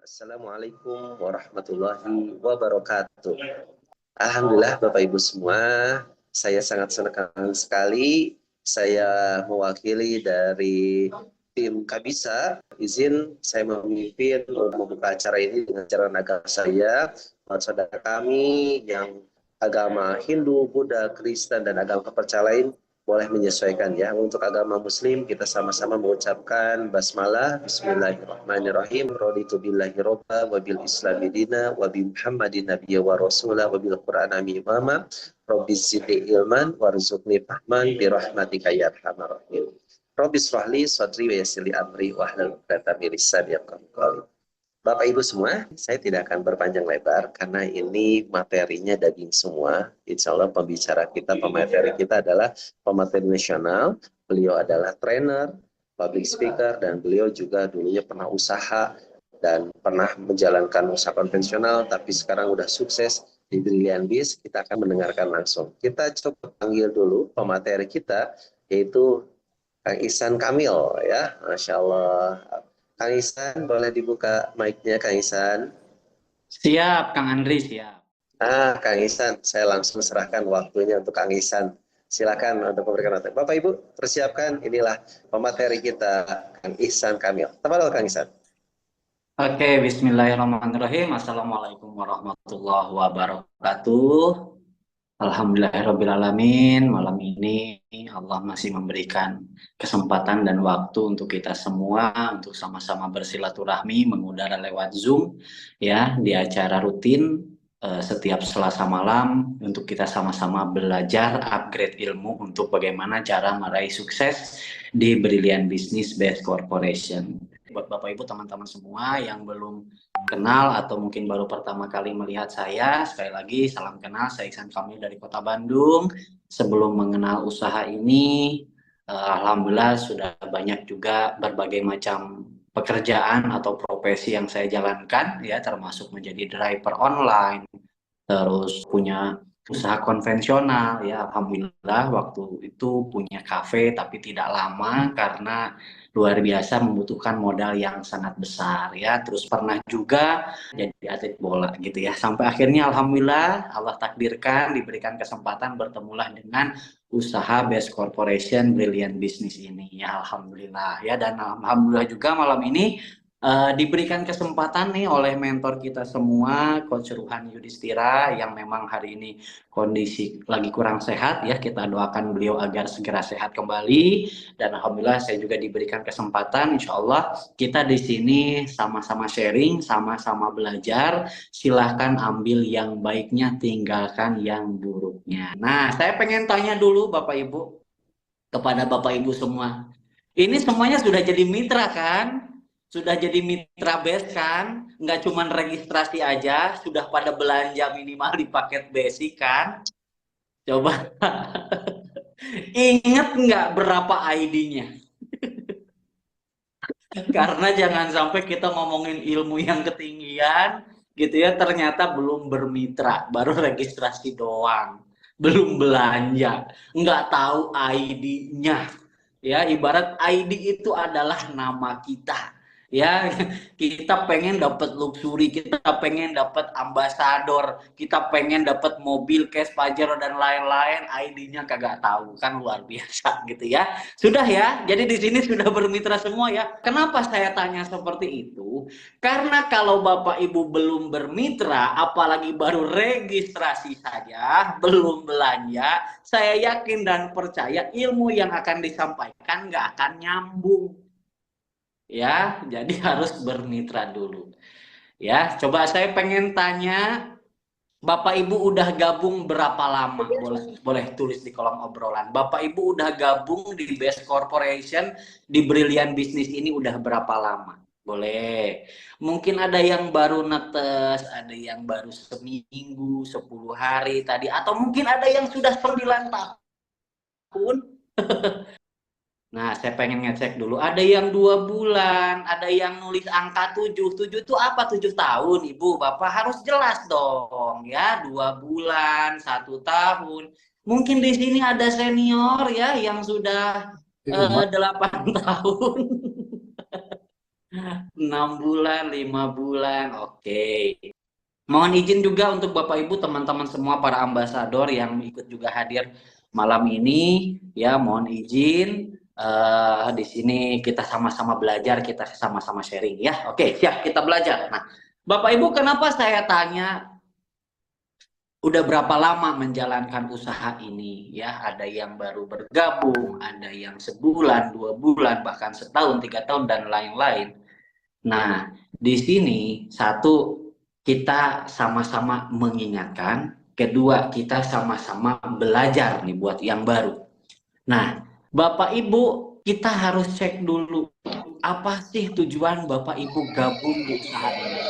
Assalamualaikum warahmatullahi wabarakatuh. Alhamdulillah Bapak Ibu semua, saya sangat senang sekali saya mewakili dari tim Kabisa. Izin saya memimpin untuk membuka acara ini dengan cara agama saya, saudara kami yang agama Hindu, Buddha, Kristen, dan agama kepercayaan lain boleh menyesuaikan ya. Untuk agama Muslim kita sama-sama mengucapkan basmalah, Bismillahirrahmanirrahim. Raditu billahi robba wa bil islami dina wa bi Muhammadin nabiyya wa rasulah wa bil qur'ani imama. Rabbis zidni ilman warzuqni fahman bi rahmatika ya arhamar rahim. Rabbis rahli sadri wa yassir li amri wa hlul 'uqdatam min lisani yafqahu qawli. Bapak Ibu semua, saya tidak akan berpanjang lebar karena ini materinya daging semua. Insya Allah pembicara kita, pemateri kita adalah pemateri nasional. Beliau adalah trainer, public speaker, dan beliau juga dulunya pernah usaha dan pernah menjalankan usaha konvensional, tapi sekarang udah sukses di Brilliant Biz. Kita akan mendengarkan langsung. Kita coba panggil dulu pemateri kita, yaitu Kang Ihsan Kamil, ya, Masya Allah. Kang Ihsan, boleh dibuka mic-nya, Kang Ihsan? Siap, Kang Andri, siap. Kang Ihsan, saya langsung serahkan waktunya untuk Kang Ihsan. Silakan untuk memberikan materi. Bapak Ibu, persiapkan, inilah pemateri kita, Kang Ihsan Kamil. Tafadhol, Kang Ihsan. Oke, bismillahirrahmanirrahim. Assalamualaikum warahmatullahi wabarakatuh. Alhamdulillahirrahmanirrahim. Malam ini Allah masih memberikan kesempatan dan waktu untuk kita semua untuk sama-sama bersilaturahmi mengudara lewat Zoom ya di acara rutin setiap Selasa malam untuk kita sama-sama belajar upgrade ilmu untuk bagaimana cara meraih sukses di Brilliant Business Best Corporation. Buat Bapak Ibu teman-teman semua yang belum kenal atau mungkin baru pertama kali melihat saya, sekali lagi salam kenal, saya Ihsan Kamil dari Kota Bandung. Sebelum mengenal usaha ini, alhamdulillah sudah banyak juga berbagai macam pekerjaan atau profesi yang saya jalankan ya, termasuk menjadi driver online, terus punya usaha konvensional ya, alhamdulillah waktu itu punya kafe tapi tidak lama karena luar biasa membutuhkan modal yang sangat besar ya. Terus pernah juga jadi atlet bola gitu ya, sampai akhirnya alhamdulillah Allah takdirkan diberikan kesempatan bertemulah dengan usaha Best Corporation Brilliant Business ini ya, alhamdulillah ya. Dan alhamdulillah juga malam ini diberikan kesempatan nih oleh mentor kita semua, Coach Ruhan Yudhistira, yang memang hari ini kondisi lagi kurang sehat ya. Kita doakan beliau agar segera sehat kembali. Dan alhamdulillah saya juga diberikan kesempatan, insya Allah kita di sini sama-sama sharing, sama-sama belajar. Silahkan ambil yang baiknya, tinggalkan yang buruknya. Nah, saya pengen tanya dulu Bapak Ibu, kepada Bapak Ibu semua. Ini semuanya sudah jadi mitra kan? Sudah jadi mitra base kan? Nggak cuma registrasi aja, sudah pada belanja minimal di paket basic kan? Coba ingat nggak berapa ID-nya? Karena jangan sampai kita ngomongin ilmu yang ketinggian gitu ya, ternyata belum bermitra, baru registrasi doang, belum belanja, nggak tahu ID-nya. Ya, ibarat ID itu adalah nama kita. Ya, kita pengen dapat luxury, kita pengen dapat ambasador, kita pengen dapat mobil, cash, pajero dan lain-lain, ID-nya kagak tahu, kan luar biasa gitu ya. Sudah ya, jadi di sini sudah bermitra semua ya. Kenapa saya tanya seperti itu? Karena kalau Bapak Ibu belum bermitra, apalagi baru registrasi saja, belum belanja, saya yakin dan percaya ilmu yang akan disampaikan nggak akan nyambung. Ya, jadi harus bermitra dulu. Ya, coba saya pengen tanya, Bapak Ibu udah gabung berapa lama? Boleh tulis di kolom obrolan. Bapak Ibu udah gabung di Best Corporation, di Brilliant Business ini udah berapa lama? Boleh. Mungkin ada yang baru netes, ada yang baru seminggu, 10 hari tadi, atau mungkin ada yang sudah 9 tahun. Nah, saya pengen ngecek dulu. Ada yang 2 bulan, ada yang nulis angka 7. 7 itu apa? 7 tahun, Ibu, Bapak harus jelas dong, ya. 2 bulan, 1 tahun. Mungkin di sini ada senior ya yang sudah 8 tahun. 6 bulan, 5 bulan, oke. Mohon izin juga untuk Bapak Ibu, teman-teman semua para ambasador yang ikut juga hadir malam ini, ya mohon izin di sini kita sama-sama belajar, kita sama-sama sharing ya. Oke, siap kita belajar. Nah, Bapak Ibu, kenapa saya tanya udah berapa lama menjalankan usaha ini ya? Ada yang baru bergabung, ada yang sebulan, 2 bulan, bahkan setahun, 3 tahun dan lain-lain. Nah, di sini satu, kita sama-sama mengingatkan, kedua kita sama-sama belajar nih buat yang baru. Nah, Bapak Ibu, kita harus cek dulu apa sih tujuan Bapak Ibu gabung di usaha ini.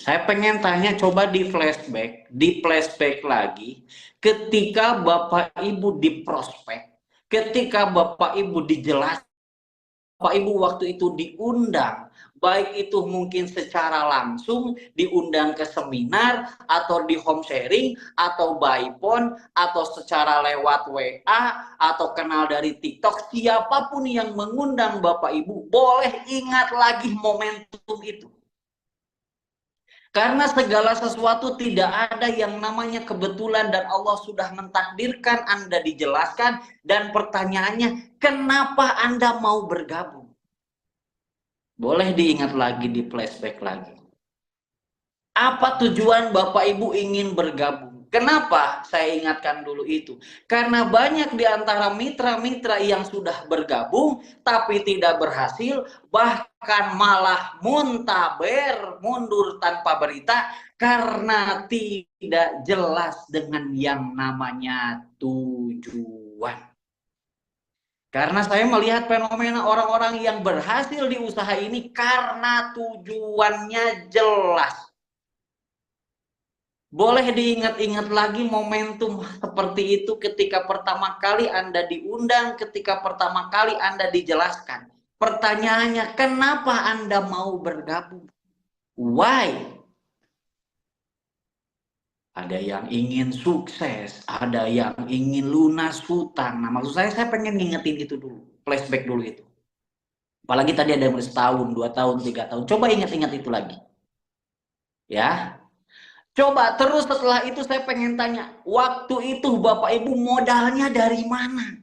Saya pengen tanya, coba di flashback lagi ketika Bapak Ibu di prospek, ketika Bapak Ibu dijelaskan, Bapak Ibu waktu itu diundang, baik itu mungkin secara langsung diundang ke seminar atau di home sharing atau by phone atau secara lewat WA atau kenal dari TikTok, siapapun yang mengundang Bapak Ibu boleh ingat lagi momentum itu. Karena segala sesuatu tidak ada yang namanya kebetulan dan Allah sudah mentakdirkan Anda dijelaskan, dan pertanyaannya, kenapa Anda mau bergabung? Boleh diingat lagi, di flashback lagi. Apa tujuan Bapak Ibu ingin bergabung? Kenapa saya ingatkan dulu itu? Karena banyak di antara mitra-mitra yang sudah bergabung tapi tidak berhasil, bahkan malah muntaber, mundur tanpa berita karena tidak jelas dengan yang namanya tujuan. Karena saya melihat fenomena orang-orang yang berhasil di usaha ini karena tujuannya jelas. Boleh diingat-ingat lagi momentum seperti itu ketika pertama kali Anda diundang, ketika pertama kali Anda dijelaskan. Pertanyaannya, kenapa Anda mau bergabung? Why? Ada yang ingin sukses, ada yang ingin lunas hutang. Nah, maksud saya pengen ngingetin itu dulu, flashback dulu itu. Apalagi tadi ada yang setahun, 2 tahun, 3 tahun. Coba ingat-ingat itu lagi. Ya, coba terus setelah itu saya pengen tanya, waktu itu Bapak Ibu modalnya dari mana?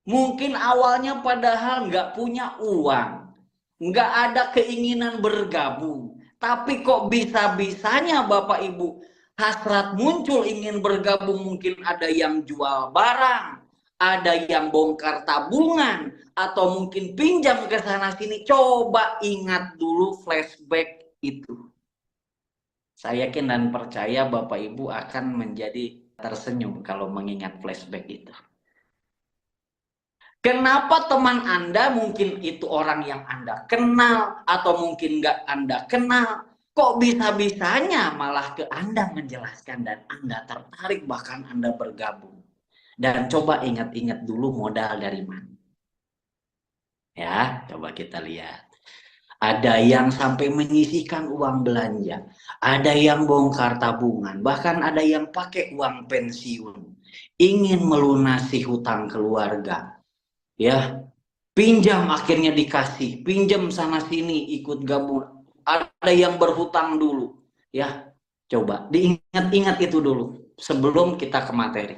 Mungkin awalnya padahal nggak punya uang, nggak ada keinginan bergabung. Tapi kok bisa-bisanya Bapak Ibu hasrat muncul ingin bergabung, mungkin ada yang jual barang, ada yang bongkar tabungan, atau mungkin pinjam ke sana sini. Coba ingat dulu flashback itu. Saya yakin dan percaya Bapak Ibu akan menjadi tersenyum kalau mengingat flashback itu. Kenapa teman Anda, mungkin itu orang yang Anda kenal, atau mungkin nggak Anda kenal, kok bisa-bisanya malah ke Anda menjelaskan dan Anda tertarik, bahkan Anda bergabung. Dan coba ingat-ingat dulu modal dari mana. Ya, coba kita lihat. Ada yang sampai menyisihkan uang belanja, ada yang bongkar tabungan, bahkan ada yang pakai uang pensiun, ingin melunasi hutang keluarga, ya, pinjam akhirnya dikasih, pinjam sana sini ikut gabung, ada yang berhutang dulu, ya, coba diingat-ingat itu dulu sebelum kita ke materi.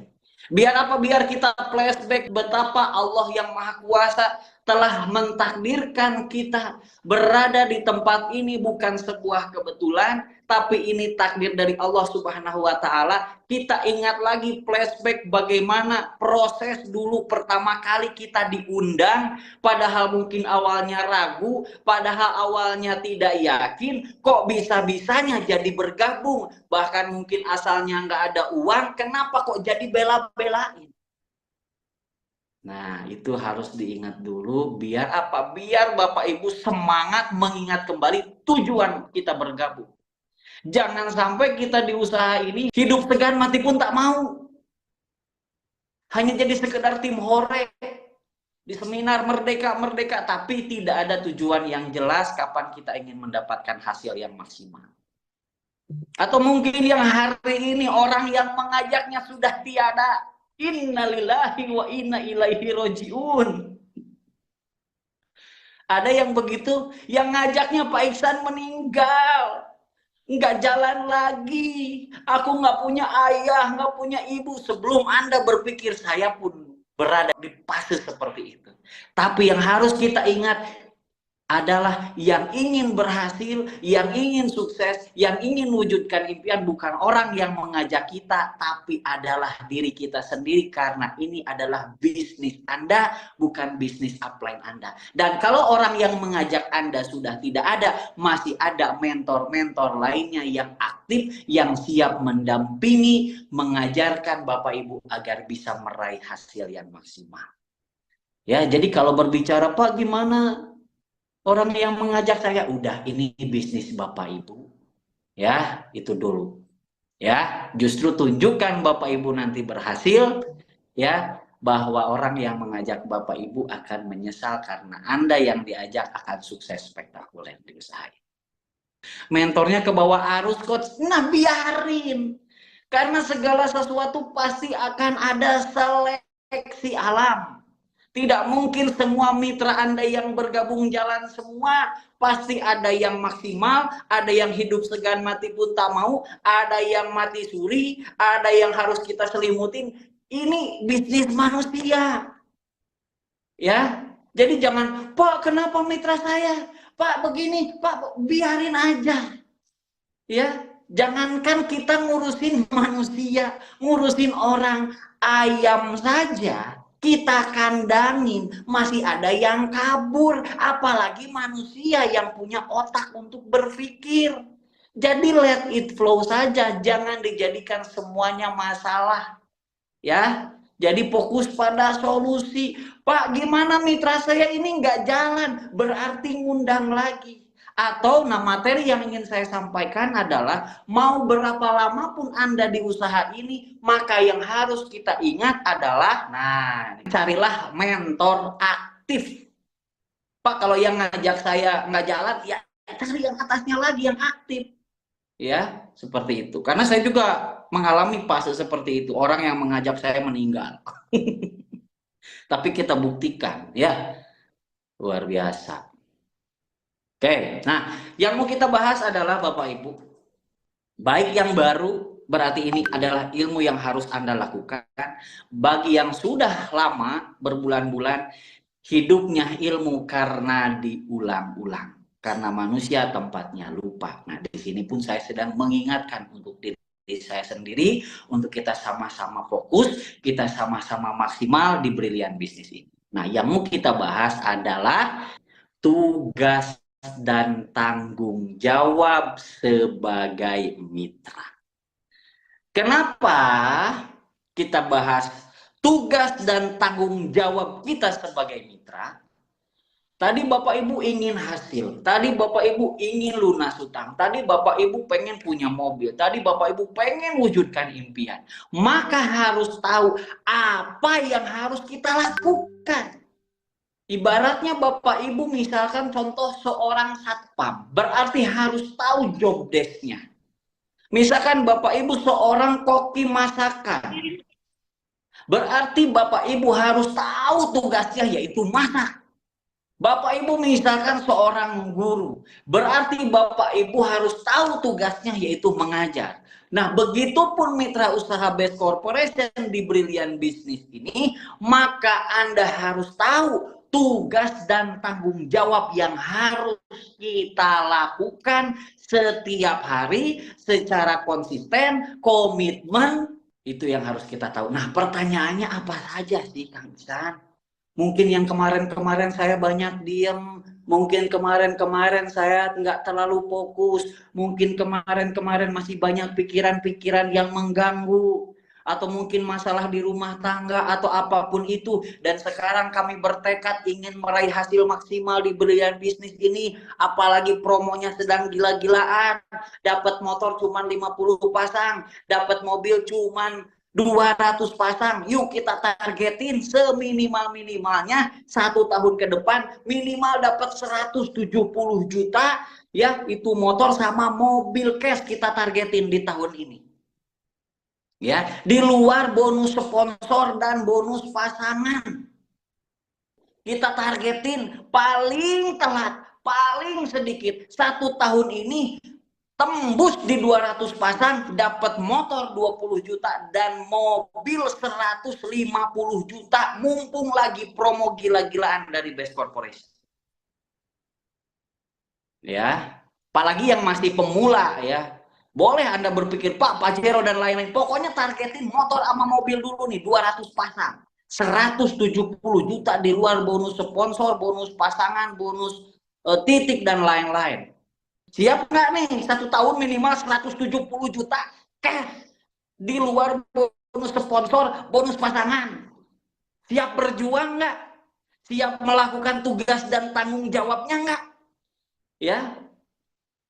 Biar apa? Biar kita flashback betapa Allah yang Maha Kuasa telah mentakdirkan kita berada di tempat ini bukan sebuah kebetulan, tapi ini takdir dari Allah Subhanahu wa Ta'ala. Kita ingat lagi flashback bagaimana proses dulu pertama kali kita diundang, padahal mungkin awalnya ragu, padahal awalnya tidak yakin, kok bisa-bisanya jadi bergabung, bahkan mungkin asalnya nggak ada uang, kenapa kok jadi bela-belain. Nah, itu harus diingat dulu, biar apa? Biar Bapak Ibu semangat mengingat kembali tujuan kita bergabung. Jangan sampai kita di usaha ini hidup segan mati pun tak mau. Hanya jadi sekedar tim hore di seminar merdeka, tapi tidak ada tujuan yang jelas kapan kita ingin mendapatkan hasil yang maksimal. Atau mungkin yang hari ini orang yang mengajaknya sudah tiada. Innalillahi wa inna ilaihi rojiun. Ada yang begitu, yang ngajaknya Pak Iksan meninggal. Nggak jalan lagi. Aku nggak punya ayah, nggak punya ibu. Sebelum Anda berpikir, saya pun berada di fase seperti itu. Tapi yang harus kita ingat adalah yang ingin berhasil, yang ingin sukses, yang ingin wujudkan impian bukan orang yang mengajak kita, tapi adalah diri kita sendiri, karena ini adalah bisnis Anda, bukan bisnis upline Anda. Dan kalau orang yang mengajak Anda sudah tidak ada, masih ada mentor-mentor lainnya yang aktif, yang siap mendampingi, mengajarkan Bapak Ibu agar bisa meraih hasil yang maksimal. Ya, jadi kalau berbicara, Pak, gimana orang yang mengajak saya, udah ini bisnis Bapak Ibu. Ya, itu dulu. Ya, justru tunjukkan Bapak Ibu nanti berhasil, ya, bahwa orang yang mengajak Bapak Ibu akan menyesal karena Anda yang diajak akan sukses spektakuler di usaha. Mentornya ke bawah arus, coach. Nah, biarin. Karena segala sesuatu pasti akan ada seleksi alam. Tidak mungkin semua mitra Anda yang bergabung jalan semua. Pasti ada yang maksimal, ada yang hidup segan mati pun tak mau, ada yang mati suri, ada yang harus kita selimutin. Ini bisnis manusia. Ya. Jadi jangan, Pak, kenapa mitra saya? Pak, begini, Pak, biarin aja. Ya, jangankan kita ngurusin manusia, ngurusin orang, ayam saja kita kandangin masih ada yang kabur, apalagi manusia yang punya otak untuk berpikir. Jadi let it flow saja, jangan dijadikan semuanya masalah. Ya, jadi fokus pada solusi. Pak, gimana mitra saya ini nggak jalan? Berarti ngundang lagi. Atau nah, materi yang ingin saya sampaikan adalah, mau berapa lama pun Anda di usaha ini, maka yang harus kita ingat adalah, nah, carilah mentor aktif. Pak, kalau yang ngajak saya nggak jalan, ya cari yang atasnya lagi yang aktif. Ya, seperti itu. Karena saya juga mengalami fase seperti itu. Orang yang mengajak saya meninggal. Tapi kita buktikan, ya, luar biasa. Oke, nah, yang mau kita bahas adalah Bapak Ibu, baik yang baru, berarti ini adalah ilmu yang harus Anda lakukan. Bagi yang sudah lama, berbulan-bulan, hidupnya ilmu karena diulang-ulang. Karena manusia tempatnya lupa. Nah, di sini pun saya sedang mengingatkan untuk diri saya sendiri, untuk kita sama-sama fokus, kita sama-sama maksimal di Brilliant Business ini. Nah, yang mau kita bahas adalah tugas dan tanggung jawab sebagai mitra. Kenapa kita bahas tugas dan tanggung jawab kita sebagai mitra? Tadi Bapak Ibu ingin hasil, tadi Bapak Ibu ingin lunas hutang, tadi Bapak Ibu pengen punya mobil, tadi Bapak Ibu pengen wujudkan impian. Maka harus tahu apa yang harus kita lakukan. Ibaratnya Bapak Ibu misalkan contoh seorang satpam, berarti harus tahu job desk-nya. Misalkan Bapak Ibu seorang koki masakan, berarti Bapak Ibu harus tahu tugasnya yaitu masak. Bapak Ibu misalkan seorang guru, berarti Bapak Ibu harus tahu tugasnya yaitu mengajar. Nah, begitupun mitra usaha Best Corporation di Brilliant Business ini, maka Anda harus tahu tugas dan tanggung jawab yang harus kita lakukan setiap hari secara konsisten, komitmen, itu yang harus kita tahu. Nah, pertanyaannya apa saja sih, Kang Iksan? Mungkin yang kemarin-kemarin saya banyak diem, mungkin kemarin-kemarin saya nggak terlalu fokus, mungkin kemarin-kemarin masih banyak pikiran-pikiran yang mengganggu, atau mungkin masalah di rumah tangga, atau apapun itu. Dan sekarang kami bertekad ingin meraih hasil maksimal di Brilliant Business ini, apalagi promonya sedang gila-gilaan, dapat motor cuma 50 pasang, dapat mobil cuma 200 pasang. Yuk kita targetin seminimal-minimalnya 1 tahun ke depan minimal dapat 170 juta, ya, itu motor sama mobil cash kita targetin di tahun ini. Ya, di luar bonus sponsor dan bonus pasangan. Kita targetin paling telat, paling sedikit 1 tahun ini tembus di 200 pasang, dapat motor 20 juta dan mobil 150 juta, mumpung lagi promo gila-gilaan dari Best Corporation. Ya, apalagi yang masih pemula ya. Boleh Anda berpikir, Pak, Pajero dan lain-lain. Pokoknya targetin motor sama mobil dulu nih, 200 pasang. 170 juta di luar bonus sponsor, bonus pasangan, bonus titik dan lain-lain. Siap nggak nih 1 tahun minimal 170 juta cash di luar bonus sponsor, bonus pasangan? Siap berjuang nggak? Siap melakukan tugas dan tanggung jawabnya nggak? Ya,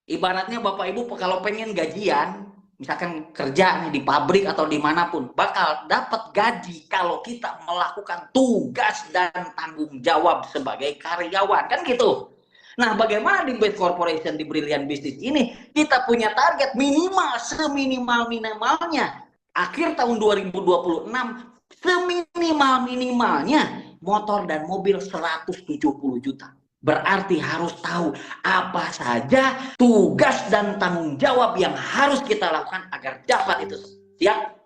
ibaratnya Bapak Ibu kalau pengen gajian, misalkan kerja nih di pabrik atau dimanapun, bakal dapat gaji kalau kita melakukan tugas dan tanggung jawab sebagai karyawan, kan gitu. Nah, bagaimana di Best Corporation, di Brilliant Business ini, kita punya target minimal, seminimal-minimalnya, akhir tahun 2026, seminimal-minimalnya, motor dan mobil 170 juta. Berarti harus tahu apa saja tugas dan tanggung jawab yang harus kita lakukan agar dapat itu. Siap?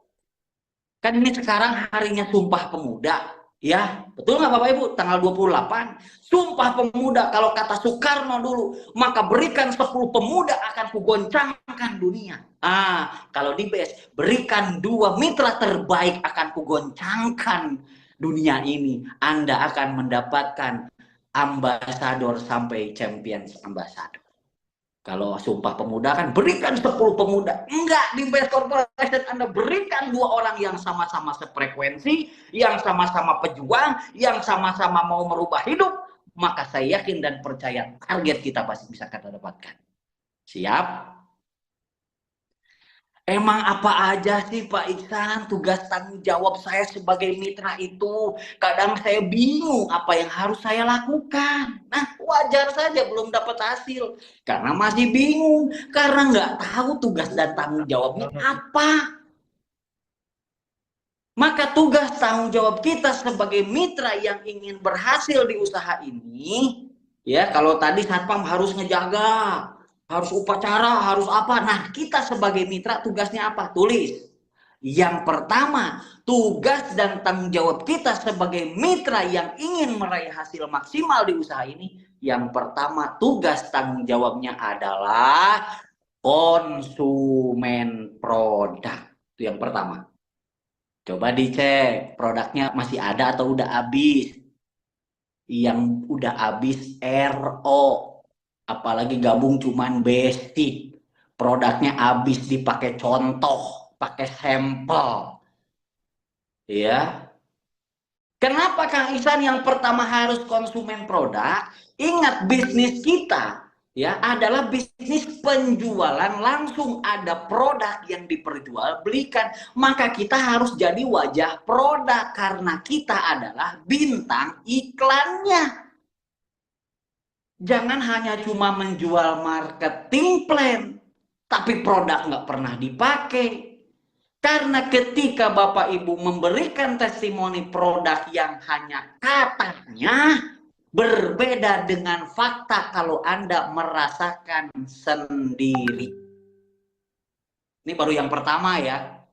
Kan ini sekarang harinya Sumpah Pemuda. Ya, betul nggak Bapak Ibu? Tanggal 28, Sumpah Pemuda. Kalau kata Soekarno dulu, maka berikan 10 pemuda akan kugoncangkan dunia. Kalau di BES, berikan 2 mitra terbaik akan kugoncangkan dunia ini. Anda akan mendapatkan ambasador sampai champions ambasador. Kalau Sumpah Pemuda kan berikan 10 pemuda. Enggak, di Best Corporation Anda berikan 2 orang yang sama-sama sefrekuensi, yang sama-sama pejuang, yang sama-sama mau merubah hidup. Maka saya yakin dan percaya target kita pasti bisa kita dapatkan. Siap? Emang apa aja sih Pak Iksan tugas tanggung jawab saya sebagai mitra itu? Kadang saya bingung apa yang harus saya lakukan. Nah, wajar saja belum dapat hasil. Karena masih bingung. Karena nggak tahu tugas dan tanggung jawabnya apa. Maka tugas tanggung jawab kita sebagai mitra yang ingin berhasil di usaha ini, ya kalau tadi Satpam harus ngejaga, harus upacara, harus apa. Nah, kita sebagai mitra tugasnya apa? Tulis. Yang pertama, tugas dan tanggung jawab kita sebagai mitra yang ingin meraih hasil maksimal di usaha ini, yang pertama tugas tanggung jawabnya adalah konsumen produk. Itu yang pertama. Coba dicek produknya masih ada atau udah habis. Yang udah habis RO, apalagi gabung cuman basic, produknya habis dipakai contoh, pakai sampel, ya. Kenapa Kang Ihsan yang pertama harus konsumen produk? Ingat bisnis kita ya adalah bisnis penjualan langsung, ada produk yang diperjualbelikan, maka kita harus jadi wajah produk karena kita adalah bintang iklannya. Jangan hanya cuma menjual marketing plan, tapi produk nggak pernah dipakai. Karena ketika Bapak Ibu memberikan testimoni produk yang hanya katanya, berbeda dengan fakta kalau Anda merasakan sendiri. Ini baru yang pertama ya.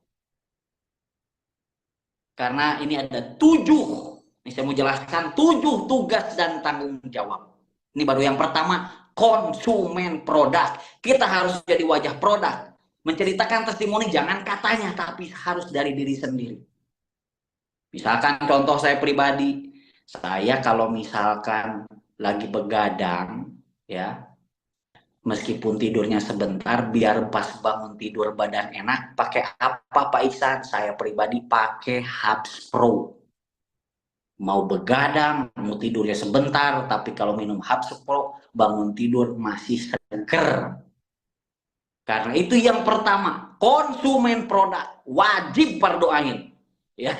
Karena ini ada 7. Ini saya mau jelaskan 7 tugas dan tanggung jawab. Ini baru yang pertama, konsumen produk. Kita harus jadi wajah produk. Menceritakan testimoni jangan katanya, tapi harus dari diri sendiri. Misalkan contoh saya pribadi, saya kalau misalkan lagi begadang, ya, meskipun tidurnya sebentar, biar pas bangun tidur badan enak, pakai apa Pak Ihsan? Saya pribadi pakai Hubs Pro. Mau begadang, mau tidurnya sebentar, tapi kalau minum Hubs Pro, bangun tidur masih seger. Karena itu yang pertama, konsumen produk wajib berdoain. Ya,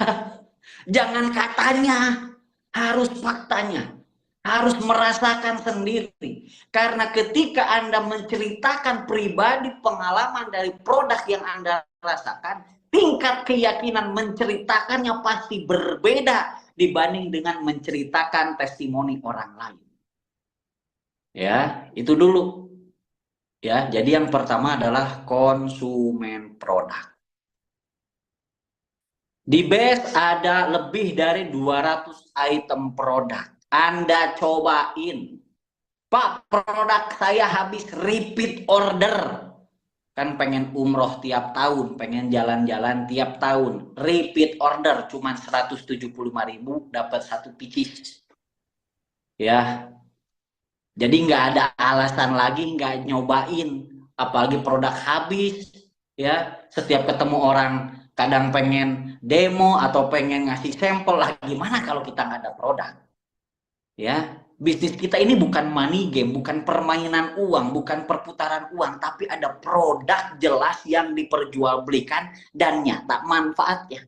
jangan katanya, harus faktanya, harus merasakan sendiri. Karena ketika Anda menceritakan pribadi pengalaman dari produk yang Anda rasakan, tingkat keyakinan menceritakannya pasti berbeda dibanding dengan menceritakan testimoni orang lain. Ya, itu dulu. Ya, jadi yang pertama adalah konsumen produk. Di BES ada lebih dari 200 item produk. Anda cobain. Pak, produk saya habis repeat order. Kan pengen umroh tiap tahun, pengen jalan-jalan tiap tahun. Repeat order cuma 175.000 dapat 1 pieces. Ya. Jadi nggak ada alasan lagi nggak nyobain. Apalagi produk habis. Ya, setiap ketemu orang kadang pengen demo atau pengen ngasih sampel lah, gimana kalau kita nggak ada produk? Ya, bisnis kita ini bukan money game, bukan permainan uang, bukan perputaran uang, tapi ada produk jelas yang diperjualbelikan dan nyata manfaatnya.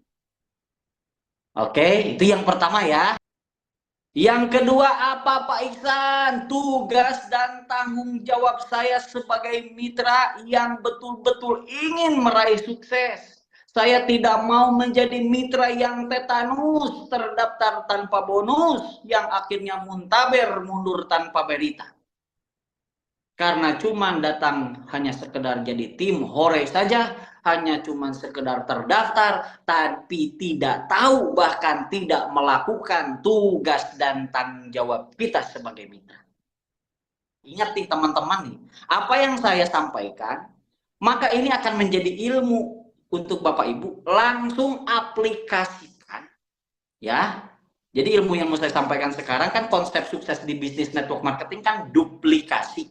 Oke, itu yang pertama ya. Yang kedua apa Pak Iksan? Tugas dan tanggung jawab saya sebagai mitra yang betul-betul ingin meraih sukses. Saya tidak mau menjadi mitra yang tetanus, terdaftar tanpa bonus, yang akhirnya muntaber mundur tanpa berita. Karena cuma datang hanya sekedar jadi tim hore saja, hanya cuma sekedar terdaftar, tapi tidak tahu bahkan tidak melakukan tugas dan tanggung jawab kita sebagai mitra. Ingat nih teman-teman nih, apa yang saya sampaikan, maka ini akan menjadi ilmu untuk Bapak Ibu, langsung aplikasikan ya. Jadi ilmu yang mau saya sampaikan sekarang kan konsep sukses di bisnis network marketing kan duplikasi,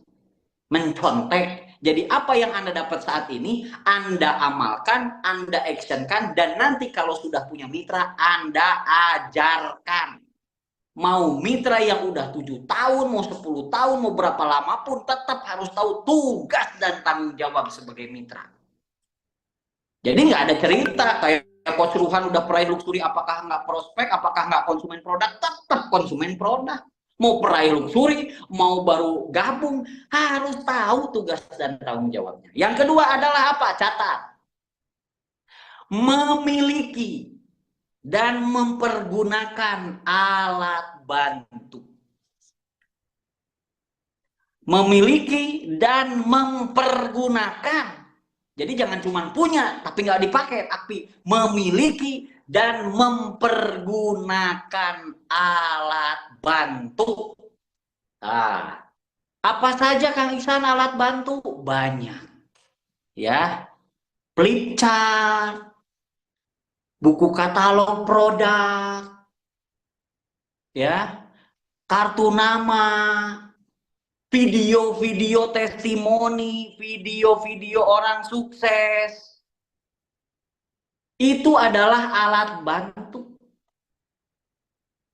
mencontek. Jadi apa yang Anda dapat saat ini, Anda amalkan, Anda actionkan, dan nanti kalau sudah punya mitra, Anda ajarkan. Mau mitra yang udah 7 tahun, mau 10 tahun, mau berapa lama pun, tetap harus tahu tugas dan tanggung jawab sebagai mitra. Jadi nggak ada cerita kayak Coach Ruhan udah peraih luxury, apakah nggak prospek, apakah nggak konsumen produk, tetap konsumen produk. Mau peraih luxury, mau baru gabung, harus tahu tugas dan tanggung jawabnya. Yang kedua adalah apa? Catat. Memiliki dan mempergunakan alat bantu. Memiliki dan mempergunakan. Jadi jangan cuma punya tapi nggak dipakai, tapi memiliki dan mempergunakan alat bantu. Nah, apa saja Kang Iksan alat bantu? Banyak. Ya, flip chart, buku katalog produk, ya, kartu nama, video-video testimoni, video-video orang sukses. Itu adalah alat bantu.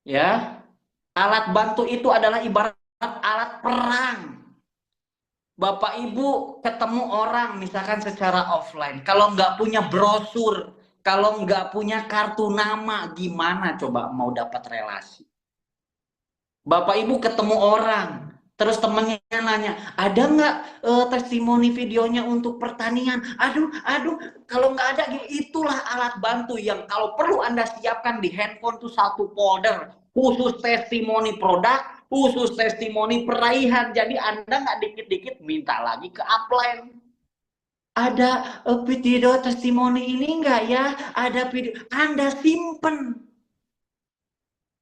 Ya. Alat bantu itu adalah ibarat alat perang. Bapak Ibu ketemu orang misalkan secara offline, kalau nggak punya brosur, kalau nggak punya kartu nama, gimana coba mau dapat relasi? Bapak Ibu ketemu orang, terus temennya nanya, ada nggak testimoni videonya untuk pertanian? Aduh, kalau nggak ada, itulah alat bantu yang kalau perlu Anda siapkan di handphone tuh satu folder khusus testimoni produk, khusus testimoni peraihan. Jadi Anda nggak dikit-dikit minta lagi ke upline. Ada video testimoni ini nggak ya? Ada video, Anda simpen.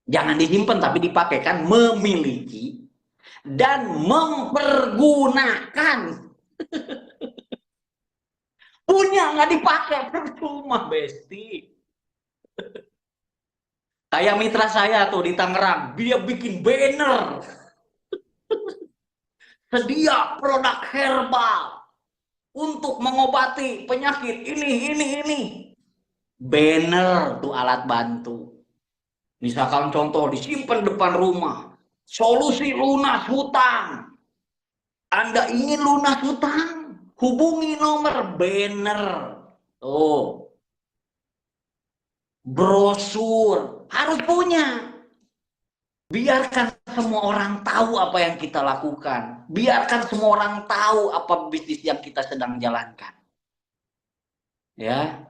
Jangan disimpan tapi dipakai kan, memiliki dan mempergunakan. Punya nggak dipakai percuma besti. Kayak mitra saya tuh di Tangerang, dia bikin banner sedia produk herbal untuk mengobati penyakit ini. Banner tuh alat bantu. Misalkan contoh disimpan depan rumah, solusi lunas hutang. Anda ingin lunas hutang, hubungi nomor banner. Oh, brosur harus punya. Biarkan semua orang tahu apa yang kita lakukan. Biarkan semua orang tahu apa bisnis yang kita sedang jalankan. Ya.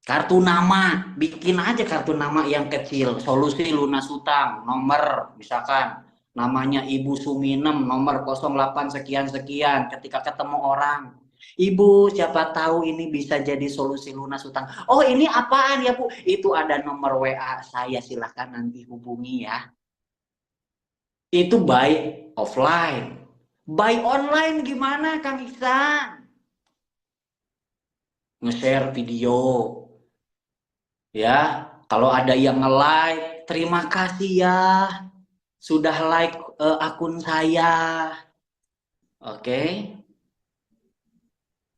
Kartu nama, bikin aja kartu nama yang kecil. Solusi lunas utang, nomor misalkan namanya Ibu Suminem, nomor 08 sekian sekian. Ketika ketemu orang, Ibu, siapa tahu ini bisa jadi solusi lunas utang. Oh, ini apaan ya, Bu? Itu ada nomor WA saya, silahkan nanti hubungi ya. Itu by offline. By online gimana, Kang Iksan? Nge-share video, ya. Kalau ada yang nge-like, terima kasih ya sudah like akun saya. Oke.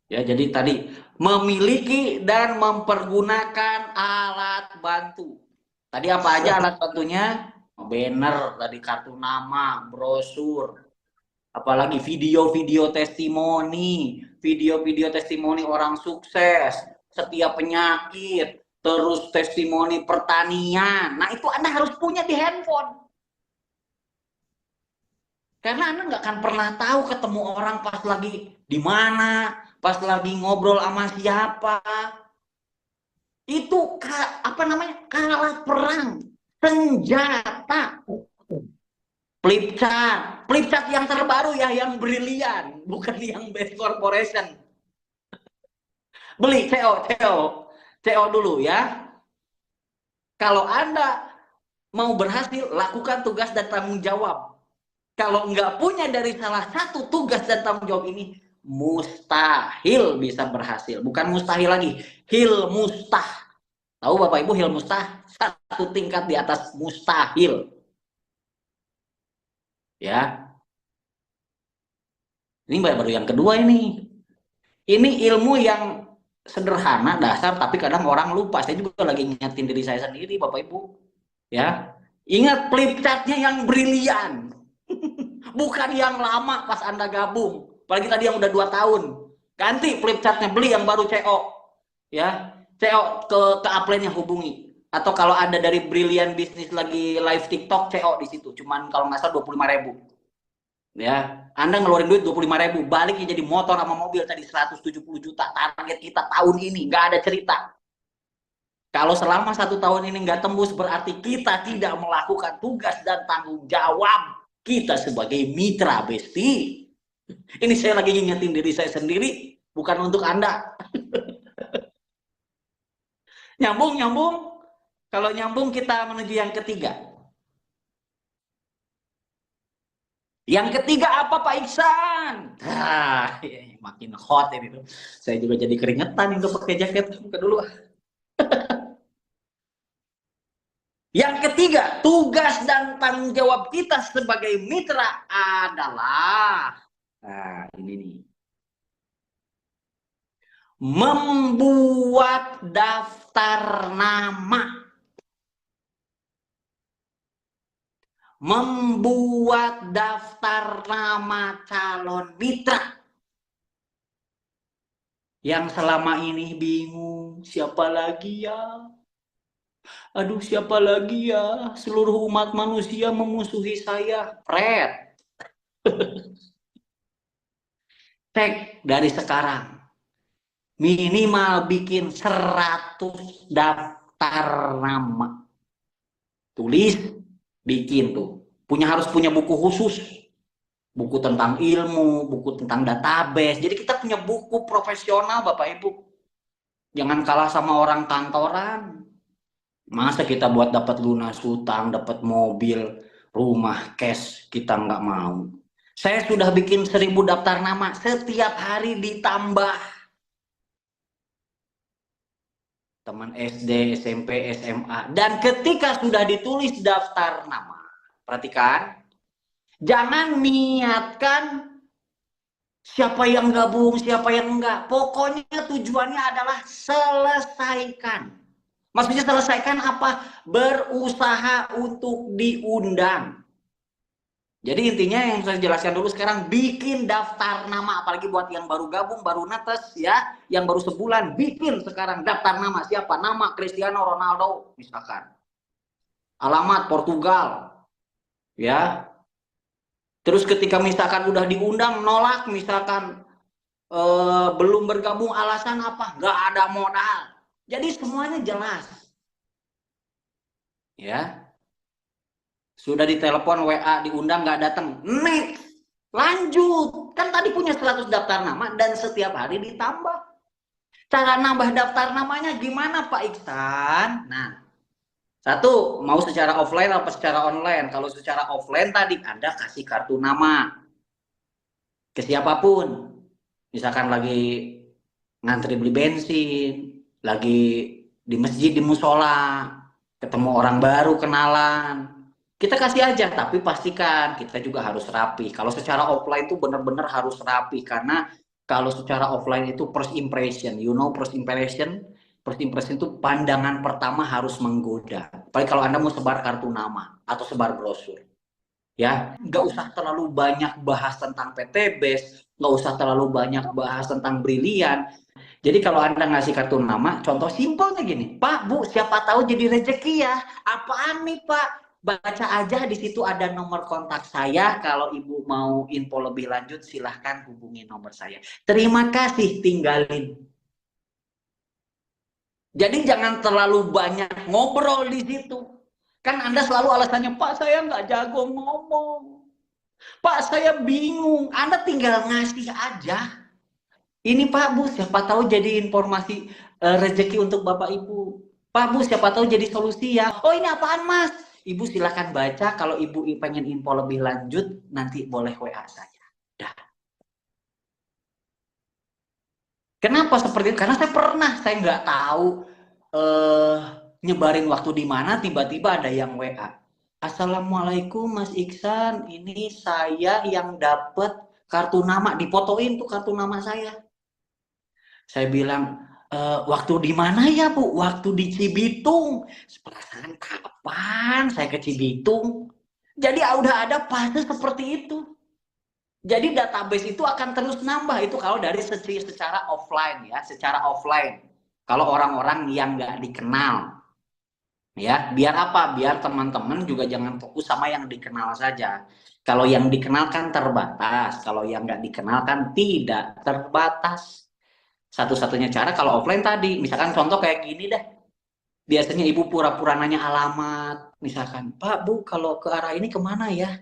Ya, jadi tadi memiliki dan mempergunakan alat bantu. Tadi apa aja alat bantunya? Banner, tadi kartu nama, brosur, apalagi video-video testimoni, video-video testimoni orang sukses, setiap penyakit, terus testimoni pertanian. Nah, itu Anda harus punya di handphone. Karena Anda nggak akan pernah tahu ketemu orang pas lagi di mana, pas lagi ngobrol sama siapa. Itu apa namanya? Kalah perang, senjata. Flip chart yang terbaru ya, yang brilian, bukan yang best corporation. Beli CO dulu ya. Kalau Anda mau berhasil, lakukan tugas dan tanggung jawab. Kalau nggak punya dari salah satu tugas dan tanggung jawab ini, mustahil bisa berhasil. Bukan mustahil lagi, hil mustah. Tahu Bapak Ibu hil mustah? Satu tingkat di atas mustahil. Ya. Ini baru yang kedua ini. Ini ilmu yang sederhana, dasar, tapi kadang orang lupa. Saya juga lagi ngingetin diri saya sendiri, Bapak Ibu. Ya. Ingat flip chartnya yang brilian. Bukan yang lama pas Anda gabung. Apalagi tadi yang udah 2 tahun. Ganti flip chartnya, beli yang baru CO. Ya, CO ke upline-nya hubungi. Atau kalau ada dari Brilliant Business lagi live TikTok, CO di situ. Cuman kalau nggak salah 25.000. Ya, Anda ngeluarin duit 25.000, baliknya jadi motor sama mobil tadi 170 juta. Target kita tahun ini, nggak ada cerita. Kalau selama 1 tahun ini nggak tembus, berarti kita tidak melakukan tugas dan tanggung jawab kita sebagai mitra Besti. Ini saya lagi ngingetin diri saya sendiri, bukan untuk Anda. Nyambung. Kalau nyambung kita menuju yang ketiga. Yang ketiga apa Pak Iksan? Makin hot ini tuh. Saya juga jadi keringetan untuk pakai jaket. Buka dulu. Yang ketiga, tugas dan tanggung jawab kita sebagai mitra adalah, nah ini nih, membuat daftar nama. Membuat daftar nama calon mitra. Yang selama ini bingung, siapa lagi ya? Aduh, siapa lagi ya? Seluruh umat manusia memusuhi saya. Fred. Cek dari sekarang. Minimal bikin 100 daftar nama. Tulis, bikin tuh. Harus punya buku khusus. Buku tentang ilmu, buku tentang database. Jadi kita punya buku profesional Bapak Ibu. Jangan kalah sama orang kantoran. Masa kita buat dapat lunas hutang, dapat mobil, rumah, cash, kita nggak mau. Saya sudah bikin 1000 daftar nama, setiap hari ditambah. Teman SD, SMP, SMA. Dan ketika sudah ditulis daftar nama, perhatikan, jangan niatkan siapa yang gabung, siapa yang enggak. Pokoknya tujuannya adalah selesaikan. Maksudnya selesaikan apa? Berusaha untuk diundang. Jadi intinya yang saya jelaskan dulu sekarang, bikin daftar nama, apalagi buat yang baru gabung, baru netes ya, yang baru sebulan, bikin sekarang daftar nama. Siapa? Nama Cristiano Ronaldo misalkan. Alamat Portugal. Ya. Terus ketika misalkan udah diundang, nolak misalkan belum bergabung, alasan apa? Nggak ada modal. Jadi semuanya jelas. Ya, sudah ditelepon, WA, diundang nggak datang. Next, lanjut. Kan tadi punya 100 daftar nama dan setiap hari ditambah. Cara nambah daftar namanya gimana Pak Iksan? Nah, satu, mau secara offline atau secara online? Kalau secara offline tadi Anda kasih kartu nama ke siapapun. Misalkan lagi ngantri beli bensin, lagi di masjid, di musola, ketemu orang baru, kenalan. Kita kasih aja, tapi pastikan kita juga harus rapi. Kalau secara offline itu benar-benar harus rapi, karena kalau secara offline itu first impression, first impression itu pandangan pertama harus menggoda. Apalagi kalau Anda mau sebar kartu nama atau sebar brosur. Ya, nggak usah terlalu banyak bahas tentang PTBS, nggak usah terlalu banyak bahas tentang brilian. Jadi kalau Anda ngasih kartu nama, contoh simpelnya gini, Pak, Bu, siapa tahu jadi rezeki ya. Apaan nih, Pak? Baca aja di situ ada nomor kontak saya. Kalau Ibu mau info lebih lanjut, silahkan hubungi nomor saya. Terima kasih, tinggalin. Jadi jangan terlalu banyak ngobrol di situ. Kan Anda selalu alasannya, Pak, saya nggak jago ngomong. Pak, saya bingung. Anda tinggal ngasih aja. Ini Pak Bu, siapa tahu jadi informasi rezeki untuk Bapak Ibu. Pak Bu, siapa tahu jadi solusi ya. Oh ini apaan Mas? Ibu silakan baca. Kalau Ibu pengen info lebih lanjut, nanti boleh WA saya. Dah. Kenapa seperti itu? Karena saya nggak tahu eh, nyebarin waktu di mana, tiba-tiba ada yang WA. Assalamualaikum Mas Iksan, ini saya yang dapat kartu nama, difotoin tuh kartu nama saya. Saya bilang, waktu di mana ya Bu? Waktu di Cibitung. Perasaan kapan saya ke Cibitung? Jadi udah ada fase seperti itu. Jadi database itu akan terus nambah. Itu kalau dari secara offline ya, secara offline. Kalau orang-orang yang nggak dikenal. Ya, biar apa? Biar teman-teman juga jangan fokus sama yang dikenal saja. Kalau yang dikenal kan terbatas. Kalau yang nggak dikenal kan tidak terbatas. Satu-satunya cara kalau offline tadi, misalkan contoh kayak gini deh, biasanya ibu pura-pura nanya alamat, misalkan, Pak Bu kalau ke arah ini kemana ya?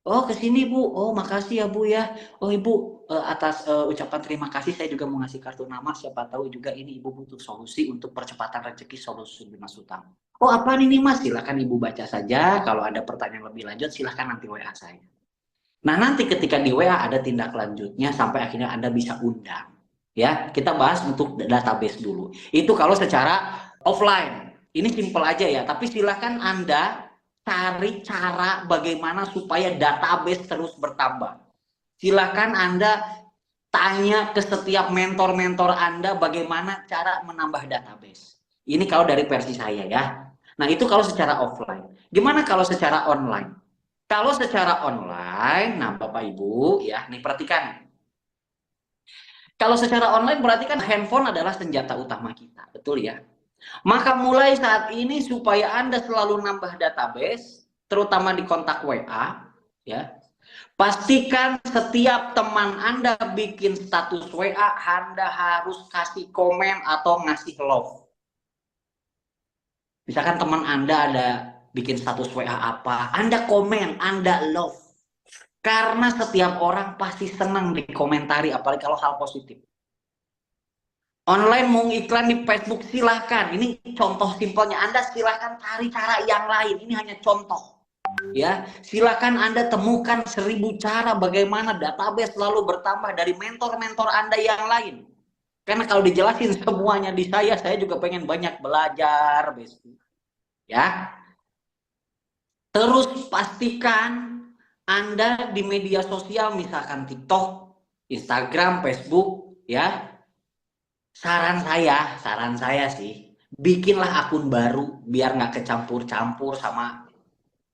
Oh ke sini Bu, oh makasih ya Bu ya, oh Ibu atas ucapan terima kasih saya juga mau ngasih kartu nama, siapa tahu juga ini Ibu butuh solusi untuk percepatan rezeki solusi lunas utang. Oh apa ini Mas, silahkan Ibu baca saja, kalau ada pertanyaan lebih lanjut silahkan nanti WA saya. Nah, nanti ketika di WA ada tindak lanjutnya sampai akhirnya Anda bisa undang. Ya, kita bahas untuk database dulu. Itu kalau secara offline. Ini simple aja ya, tapi silakan Anda cari cara bagaimana supaya database terus bertambah. Silakan Anda tanya ke setiap mentor-mentor Anda bagaimana cara menambah database. Ini kalau dari versi saya ya. Nah, itu kalau secara offline. Gimana kalau secara online? Kalau secara online, nah Bapak Ibu ya, nih perhatikan. Kalau secara online berarti kan handphone adalah senjata utama kita, betul ya? Maka mulai saat ini supaya Anda selalu nambah database, terutama di kontak WA, ya. Pastikan setiap teman Anda bikin status WA, Anda harus kasih komen atau ngasih love. Misalkan teman Anda ada bikin status WA apa, Anda komen, Anda love. Karena setiap orang pasti senang dikomentari, apalagi kalau hal positif. Online mau iklan di Facebook, silahkan. Ini contoh simpelnya. Anda silahkan cari cara yang lain. Ini hanya contoh. Ya, silahkan Anda temukan 1000 cara bagaimana database selalu bertambah dari mentor-mentor Anda yang lain. Karena kalau dijelasin semuanya di saya juga pengen banyak belajar. Ya, terus pastikan Anda di media sosial, misalkan TikTok, Instagram, Facebook, ya. Saran saya sih, bikinlah akun baru biar nggak kecampur-campur sama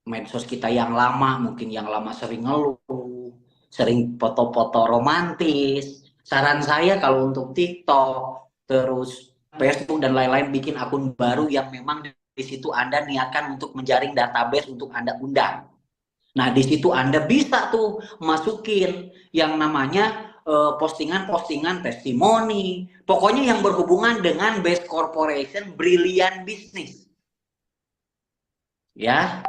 medsos kita yang lama. Mungkin yang lama sering ngeluh, sering foto-foto romantis. Saran saya kalau untuk TikTok, terus Facebook dan lain-lain, bikin akun baru yang memang di situ Anda niatkan untuk menjaring database untuk Anda undang. Nah, di situ Anda bisa tuh masukin yang namanya postingan-postingan testimoni, pokoknya yang berhubungan dengan best corporation, brilliant business. Ya,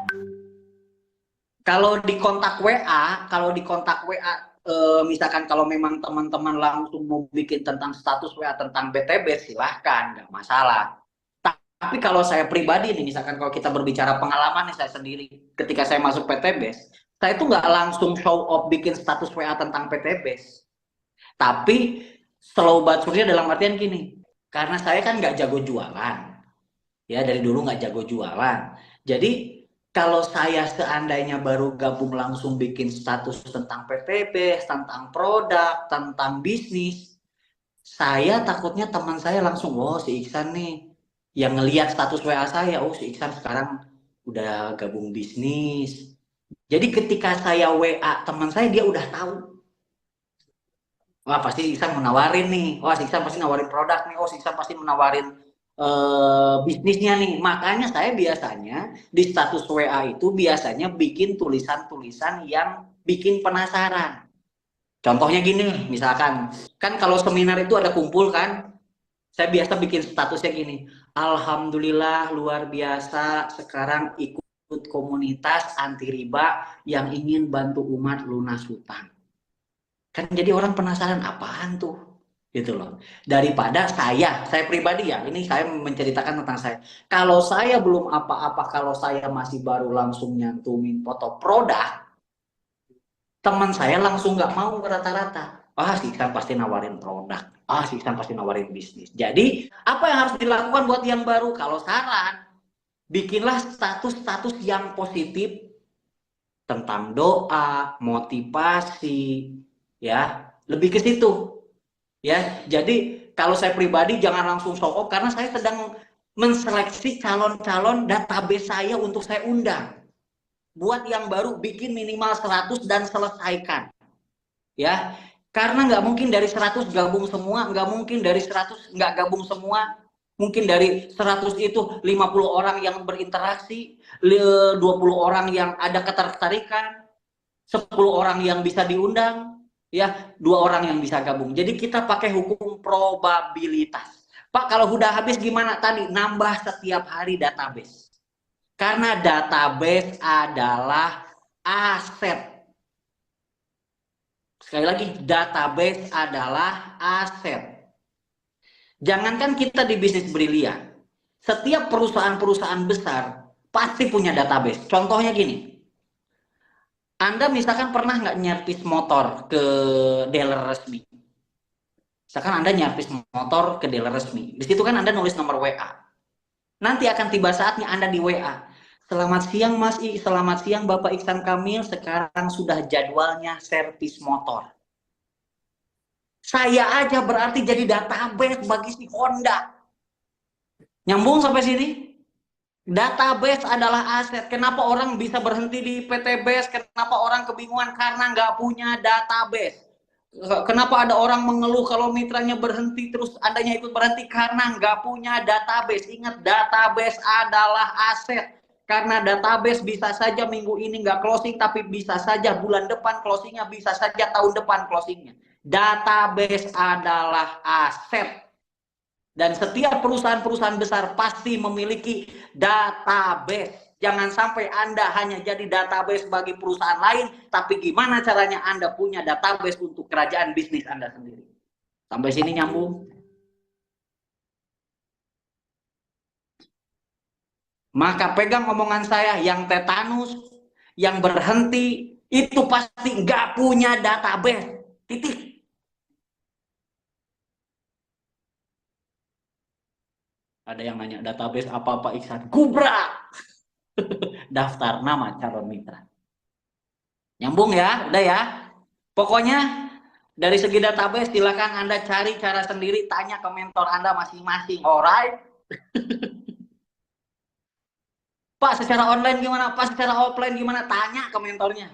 kalau di kontak WA, misalkan kalau memang teman-teman langsung mau bikin tentang status WA tentang BTB, silahkan, nggak masalah. Tapi kalau saya pribadi nih, misalkan kalau kita berbicara pengalaman nih saya sendiri, ketika saya masuk PTB, saya itu nggak langsung show off bikin status WA tentang PTB. Tapi slow but surely dalam artian gini, karena saya kan nggak jago jualan, ya dari dulu nggak jago jualan. Jadi kalau saya seandainya baru gabung langsung bikin status tentang PTB, tentang produk, tentang bisnis, saya takutnya teman saya langsung, oh si Iksan nih, yang ngelihat status WA saya, oh si Iksan sekarang udah gabung bisnis. Jadi ketika saya WA teman saya, dia udah tahu. Wah pasti Iksan menawarin nih, wah si Iksan pasti nawarin produk nih, oh si Iksan pasti menawarin bisnisnya nih. Makanya saya biasanya di status WA itu biasanya bikin tulisan-tulisan yang bikin penasaran. Contohnya gini, misalkan, kan kalau seminar itu ada kumpul kan, saya biasa bikin statusnya gini, Alhamdulillah luar biasa sekarang ikut komunitas anti riba yang ingin bantu umat lunas hutang. Kan jadi orang penasaran apaan tuh, gitu loh. Daripada saya pribadi ya, ini saya menceritakan tentang saya. Kalau saya belum apa-apa, kalau saya masih baru langsung nyantumin foto produk, teman saya langsung nggak mau rata-rata. Ah, si Iksan pasti nawarin produk. Ah, si Iksan pasti nawarin bisnis. Jadi, apa yang harus dilakukan buat yang baru? Kalau saran, bikinlah status-status yang positif tentang doa, motivasi, ya, lebih ke situ. Ya, jadi kalau saya pribadi jangan langsung show off karena saya sedang menseleksi calon-calon database saya untuk saya undang. Buat yang baru bikin minimal 100 dan selesaikan. Ya, karena nggak mungkin dari 100 gabung semua, nggak mungkin dari 100 nggak gabung semua, mungkin dari 100 itu 50 orang yang berinteraksi, 20 orang yang ada ketertarikan, 10 orang yang bisa diundang, ya 2 orang yang bisa gabung. Jadi kita pakai hukum probabilitas. Pak, kalau udah habis gimana tadi? Nambah setiap hari database. Karena database adalah aset. Sekali lagi, database adalah aset. Jangankan kita di bisnis brilian, setiap perusahaan-perusahaan besar pasti punya database. Contohnya gini, Anda misalkan pernah nggak nyervis motor ke dealer resmi? Misalkan Anda nyervis motor ke dealer resmi, di situ kan Anda nulis nomor WA. Nanti akan tiba saatnya Anda di WA. Selamat siang Mas I, selamat siang Bapak Iksan Kamil, sekarang sudah jadwalnya servis motor. Saya aja berarti jadi database bagi si Honda. Nyambung sampai sini? Database adalah aset. Kenapa orang bisa berhenti di PT Base? Kenapa orang kebingungan? Karena nggak punya database. Kenapa ada orang mengeluh kalau mitranya berhenti terus andanya ikut berhenti? Karena nggak punya database. Ingat, database adalah aset. Karena database bisa saja minggu ini nggak closing, tapi bisa saja bulan depan closingnya, bisa saja tahun depan closingnya. Database adalah aset. Dan setiap perusahaan-perusahaan besar pasti memiliki database. Jangan sampai Anda hanya jadi database bagi perusahaan lain, tapi gimana caranya Anda punya database untuk kerajaan bisnis Anda sendiri. Sampai sini nyambung? Maka pegang omongan saya, yang tetanus, yang berhenti, itu pasti nggak punya database. Titik. Ada yang nanya database apa-apa Iksan? Kubra. Daftar nama calon mitra. Nyambung ya? Udah ya? Pokoknya dari segi database silakan Anda cari cara sendiri, tanya ke mentor Anda masing-masing. Alright? Pak, secara online gimana? Pak, secara offline gimana? Tanya ke mentornya.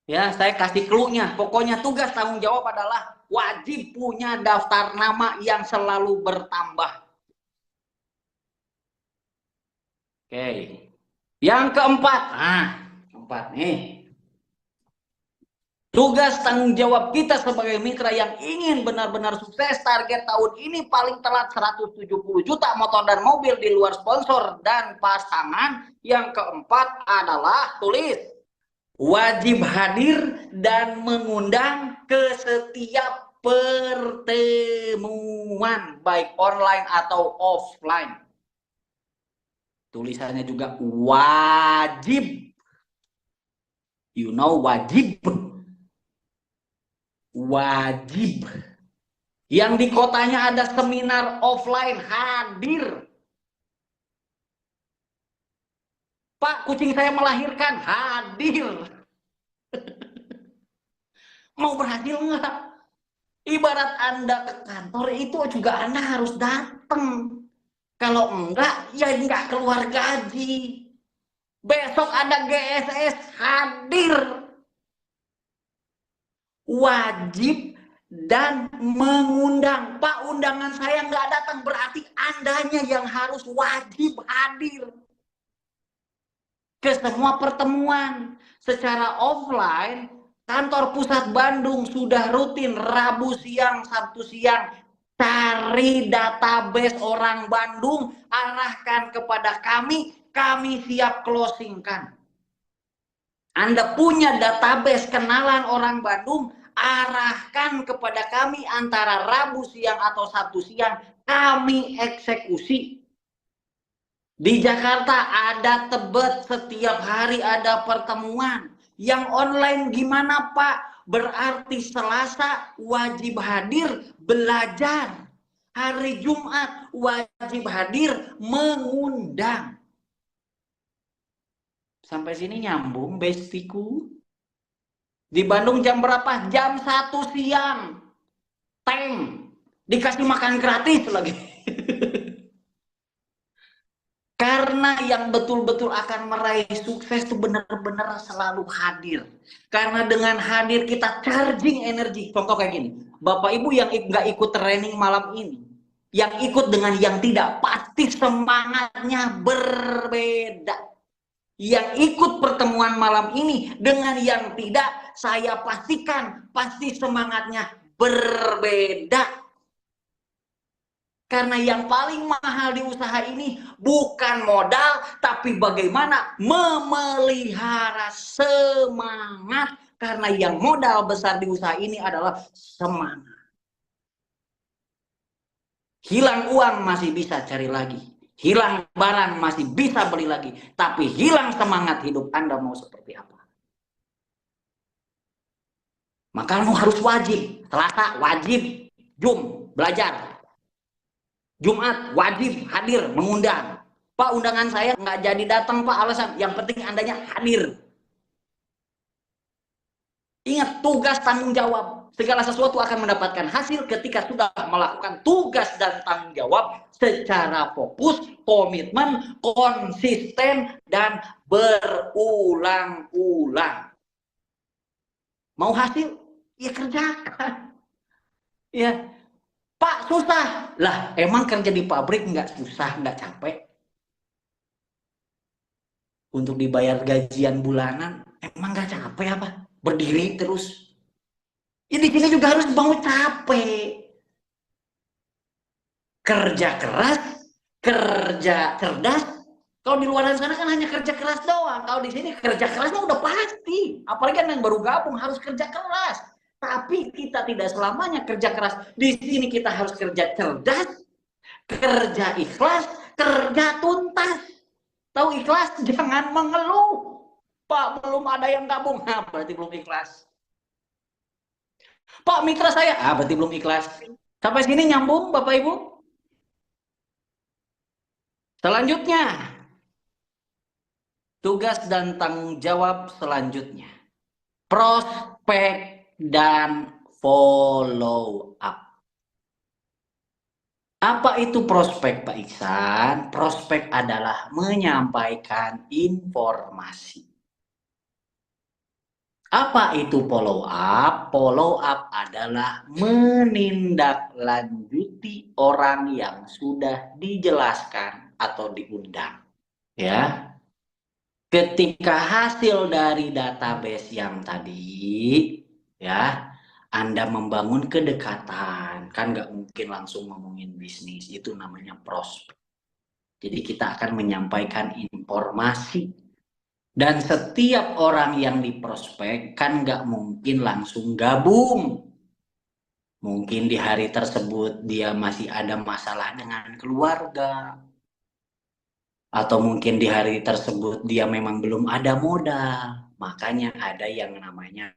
Ya, saya kasih clue-nya. Pokoknya tugas tanggung jawab adalah wajib punya daftar nama yang selalu bertambah. Oke. Yang keempat. Keempat nih. Tugas tanggung jawab kita sebagai mitra yang ingin benar-benar sukses, target tahun ini paling telat 170 juta motor dan mobil di luar sponsor dan pasangan. Yang keempat adalah tulis wajib hadir dan mengundang ke setiap pertemuan baik online atau offline. Tulisannya juga wajib. You know wajib. Wajib. Yang di kotanya ada seminar offline, hadir. Pak, kucing saya melahirkan, hadir. Mau berhasil nggak? Ibarat Anda ke kantor itu juga Anda harus datang. Kalau enggak, ya enggak keluar gaji. Besok ada GSS, hadir. Wajib dan mengundang. Pak, undangan saya nggak datang, berarti Andanya yang harus wajib hadir ke semua pertemuan. Secara offline, kantor pusat Bandung sudah rutin Rabu siang, Sabtu siang, cari database orang Bandung, arahkan kepada kami siap closingkan. Anda punya database kenalan orang Bandung, arahkan kepada kami antara Rabu siang atau Sabtu siang, kami eksekusi. Di Jakarta ada Tebet, setiap hari ada pertemuan. Yang online gimana Pak? Berarti Selasa wajib hadir belajar. Hari Jumat wajib hadir mengundang. Sampai sini nyambung, bestiku? Di Bandung jam berapa? Jam 1 siang. Tank. Dikasih makan gratis lagi. Karena yang betul-betul akan meraih sukses itu benar-benar selalu hadir. Karena dengan hadir kita charging energi. Contoh kayak gini. Bapak Ibu yang nggak ikut training malam ini. Yang ikut dengan yang tidak. Pasti semangatnya berbeda. Yang ikut pertemuan malam ini dengan yang tidak, saya pastikan pasti semangatnya berbeda. Karena yang paling mahal di usaha ini bukan modal, tapi bagaimana memelihara semangat. Karena yang modal besar di usaha ini adalah semangat. Hilang uang masih bisa cari lagi. Hilang barang masih bisa beli lagi. Tapi hilang semangat hidup Anda mau seperti apa? Maka kamu harus wajib. Selasa wajib belajar. Jumat wajib hadir mengundang. Pak, undangan saya nggak jadi datang Pak, alasan. Yang penting Andanya hadir. Ingat, tugas tanggung jawab. Segala sesuatu akan mendapatkan hasil ketika sudah melakukan tugas dan tanggung jawab secara fokus, komitmen, konsisten, dan berulang-ulang. Mau hasil? Ya kerjakan. Ya, Pak susah. Lah, emang kerja di pabrik nggak susah, nggak capek? Untuk dibayar gajian bulanan, emang nggak capek apa? Berdiri terus. Ya di sini juga harus mau capek. Kerja keras, kerja cerdas. Kalau di luar sana kan hanya kerja keras doang. Kalau di sini kerja kerasnya udah pasti. Apalagi kan yang baru gabung harus kerja keras. Tapi kita tidak selamanya kerja keras. Di sini kita harus kerja cerdas, kerja ikhlas, kerja tuntas. Tahu ikhlas? Jangan mengeluh. Pak, belum ada yang gabung. Nah, berarti belum ikhlas. Pak, mitra saya. Berarti belum ikhlas. Sampai sini nyambung, Bapak Ibu? Selanjutnya, tugas dan tanggung jawab selanjutnya. Prospek dan follow up. Apa itu prospek, Pak Iksan? Prospek adalah menyampaikan informasi. Apa itu follow up? Follow up adalah menindaklanjuti orang yang sudah dijelaskan atau diundang. Ya. Ketika hasil dari database yang tadi ya. Anda membangun kedekatan, kan nggak mungkin langsung ngomongin bisnis, itu namanya prospek. Jadi kita akan menyampaikan informasi. Dan setiap orang yang diprospek kan nggak mungkin langsung gabung. Mungkin di hari tersebut dia masih ada masalah dengan keluarga. Atau mungkin di hari tersebut dia memang belum ada modal. Makanya ada yang namanya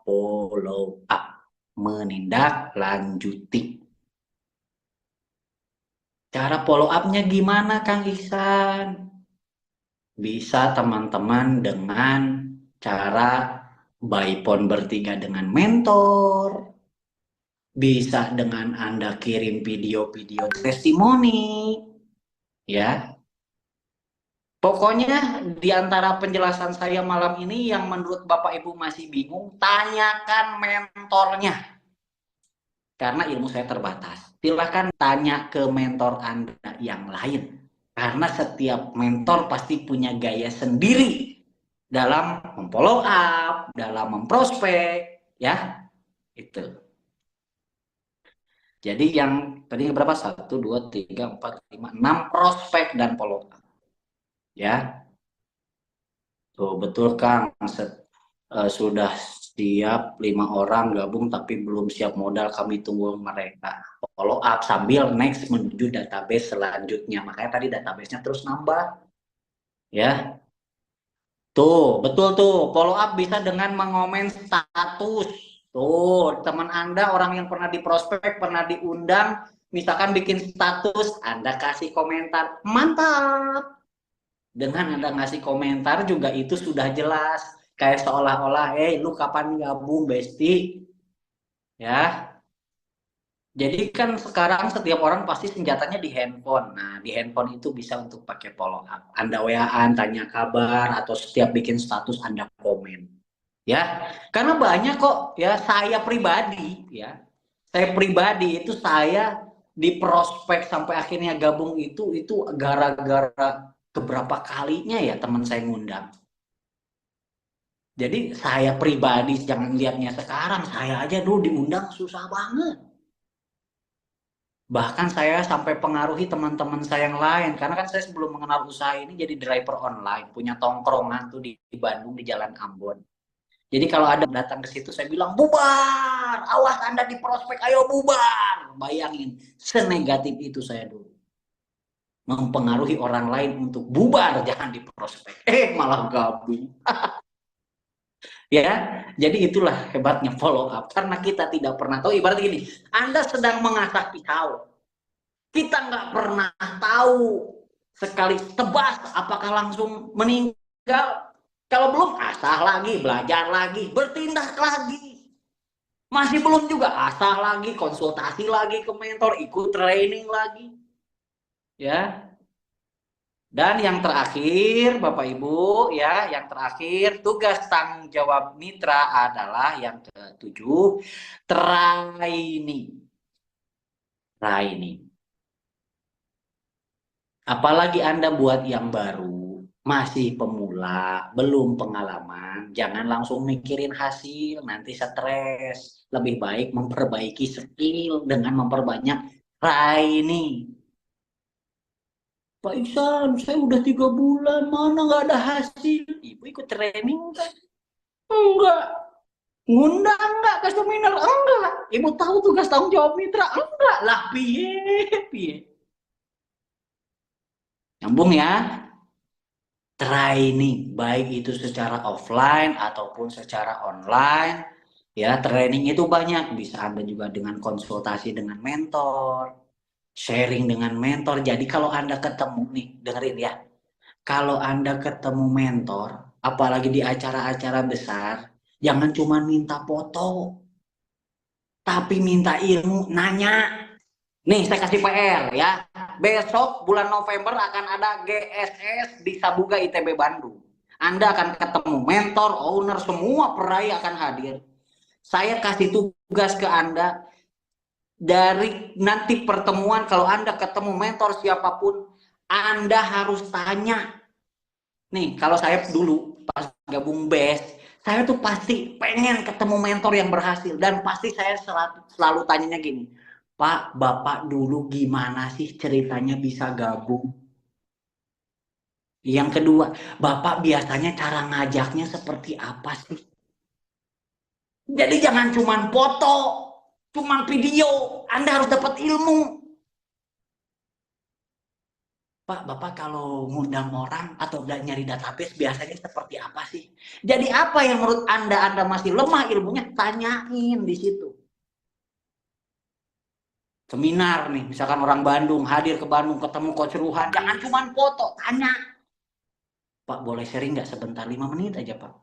follow up. Menindaklanjuti. Cara follow up-nya gimana, Kang Ihsan? Bisa teman-teman dengan cara by phone bertiga dengan mentor. Bisa dengan Anda kirim video-video testimoni. Ya, pokoknya di antara penjelasan saya malam ini yang menurut Bapak Ibu masih bingung, tanyakan mentornya. Karena ilmu saya terbatas. Silakan tanya ke mentor Anda yang lain. Karena setiap mentor pasti punya gaya sendiri dalam memfollow up, dalam memprospek, ya. Itu. Jadi yang tadi berapa? 1, 2, 3, 4, 5, 6 prospek dan follow up. Ya. Tuh, betul Kang. Sudah siap 5 orang gabung tapi belum siap modal, kami tunggu mereka. Follow up sambil next menuju database selanjutnya. Makanya tadi databasenya terus nambah. Ya. Tuh, betul tuh. Follow up bisa dengan mengomen status. Tuh, teman Anda orang yang pernah diprospek, pernah diundang, misalkan bikin status, Anda kasih komentar. Mantap. Dengan Anda ngasih komentar juga itu sudah jelas. Kayak seolah-olah, lu kapan gabung, Besti? Ya. Jadi kan sekarang setiap orang pasti senjatanya di handphone. Nah, di handphone itu bisa untuk pakai follow up. Anda WA-an, tanya kabar, atau setiap bikin status Anda komen. Ya, karena banyak kok ya saya pribadi ya. Saya pribadi itu saya di prospek sampai akhirnya gabung itu gara-gara keberapa kalinya ya teman saya ngundang. Jadi saya pribadi jangan lihatnya sekarang, saya aja dulu diundang susah banget. Bahkan saya sampai pengaruhi teman-teman saya yang lain. Karena kan saya sebelum mengenal usaha ini jadi driver online. Punya tongkrongan tuh di Bandung, di Jalan Ambon. Jadi kalau ada datang ke situ, saya bilang, bubar! Awas Anda di prospek, ayo bubar! Bayangin, senegatif itu saya dulu. Mempengaruhi orang lain untuk bubar, jangan di prospek. Malah gabung. Ya, jadi itulah hebatnya follow up. Karena kita tidak pernah tahu, ibarat gini, Anda sedang mengasah pisau. Kita nggak pernah tahu sekali tebas apakah langsung meninggal. Kalau belum, asah lagi, belajar lagi, bertindak lagi. Masih belum juga, asah lagi, konsultasi lagi ke mentor, ikut training lagi. Ya. Dan yang terakhir, Bapak Ibu, ya, yang terakhir, tugas tanggung jawab mitra adalah yang ketujuh, training. Training. Apalagi Anda buat yang baru, masih pemula, belum pengalaman, jangan langsung mikirin hasil, nanti stres. Lebih baik memperbaiki skill dengan memperbanyak training. Pak Iksan, saya udah 3 bulan, mana nggak ada hasil. Ibu ikut training kan? Enggak. Ngundang enggak ke seminar? Enggak. Ibu tahu tugas tanggung jawab mitra? Enggak. Lah, piye, piye. Nyambung ya? Training, baik itu secara offline ataupun secara online. Ya, training itu banyak. Bisa Anda juga dengan konsultasi dengan mentor, sharing dengan mentor. Jadi kalau Anda ketemu nih, dengerin ya. Kalau Anda ketemu mentor, apalagi di acara-acara besar, jangan cuma minta foto, tapi minta ilmu, nanya. Nih, saya kasih PR ya. Besok bulan November akan ada GSS di Sabuga ITB Bandung. Anda akan ketemu mentor, owner, semua peraih akan hadir. Saya kasih tugas ke Anda, dari nanti pertemuan kalau Anda ketemu mentor siapapun, Anda harus tanya. Nih, kalau saya dulu pas gabung BES, Saya tuh pasti pengen ketemu mentor yang berhasil. Dan pasti saya selalu tanyanya gini, Pak, Bapak dulu gimana sih ceritanya bisa gabung? Yang kedua, Bapak biasanya cara ngajaknya seperti apa sih? Jadi jangan cuman foto, cuman video. Anda harus dapat ilmu. Pak, Bapak kalau ngundang orang atau nyari database biasanya seperti apa sih? Jadi apa yang menurut Anda masih lemah ilmunya? Tanyain di situ. Seminar nih, misalkan orang Bandung hadir ke Bandung ketemu Coach Ruhan, jangan cuma foto, tanya. Pak, boleh sharing nggak sebentar 5 menit aja Pak?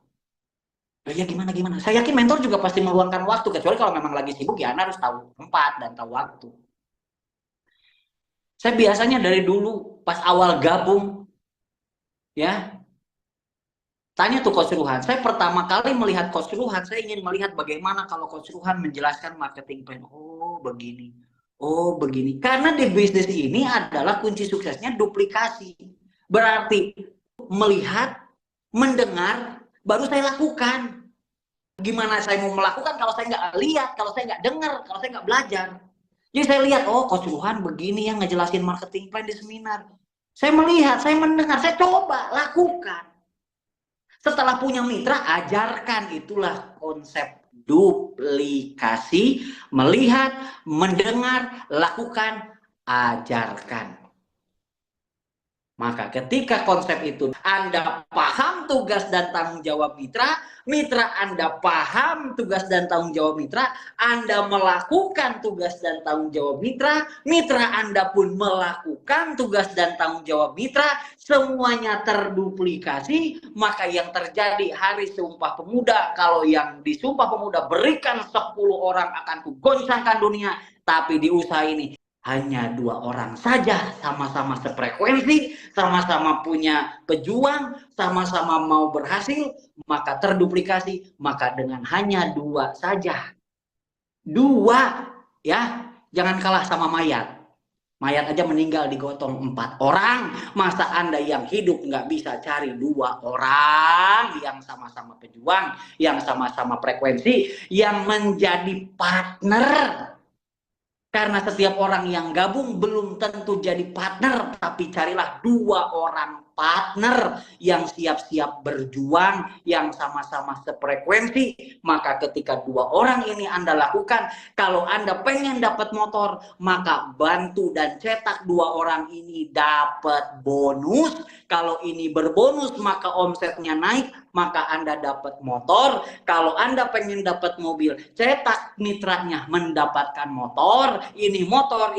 Oh ya gimana gimana? Saya yakin mentor juga pasti meluangkan waktu, kecuali kalau memang lagi sibuk ya Anda harus tahu tempat dan tahu waktu. Saya biasanya dari dulu pas awal gabung ya, tanya tuh Coach Ruhan. Saya pertama kali melihat Coach Ruhan, saya ingin melihat bagaimana kalau Coach Ruhan menjelaskan marketing plan. Oh begini, oh begini. Karena di bisnis ini adalah kunci suksesnya duplikasi. Berarti melihat, mendengar, baru saya lakukan. Gimana saya mau melakukan kalau saya nggak lihat, kalau saya nggak dengar, kalau saya nggak belajar. Jadi saya lihat, oh Coach Ruhan begini yang ngejelasin marketing plan di seminar. Saya melihat, saya mendengar, saya coba lakukan. Setelah punya mitra, ajarkan. Itulah konsep duplikasi. Melihat, mendengar, lakukan, ajarkan. Maka ketika konsep itu Anda paham tugas dan tanggung jawab mitra, mitra Anda paham tugas dan tanggung jawab mitra, Anda melakukan tugas dan tanggung jawab mitra, mitra Anda pun melakukan tugas dan tanggung jawab mitra, semuanya terduplikasi, maka yang terjadi hari Sumpah Pemuda, kalau yang di Sumpah Pemuda berikan 10 orang akan kugoncangkan dunia, tapi di usaha ini hanya 2 orang saja sama-sama sefrekuensi, sama-sama punya pejuang, sama-sama mau berhasil, maka terduplikasi. Maka dengan hanya 2 saja, 2 ya, jangan kalah sama mayat. Mayat aja meninggal digotong 4 orang, masa Anda yang hidup nggak bisa cari 2 orang yang sama-sama pejuang, yang sama-sama frekuensi, yang menjadi partner. Karena setiap orang yang gabung belum tentu jadi partner, tapi carilah 2 orang partner yang siap-siap berjuang, yang sama-sama sefrekuensi. Maka ketika 2 orang ini Anda lakukan, kalau Anda pengen dapat motor, maka bantu dan cetak 2 orang ini dapat bonus. Kalau ini berbonus, maka omsetnya naik, maka Anda dapat motor. Kalau Anda pengen dapat mobil, cetak mitranya mendapatkan motor. Ini motor,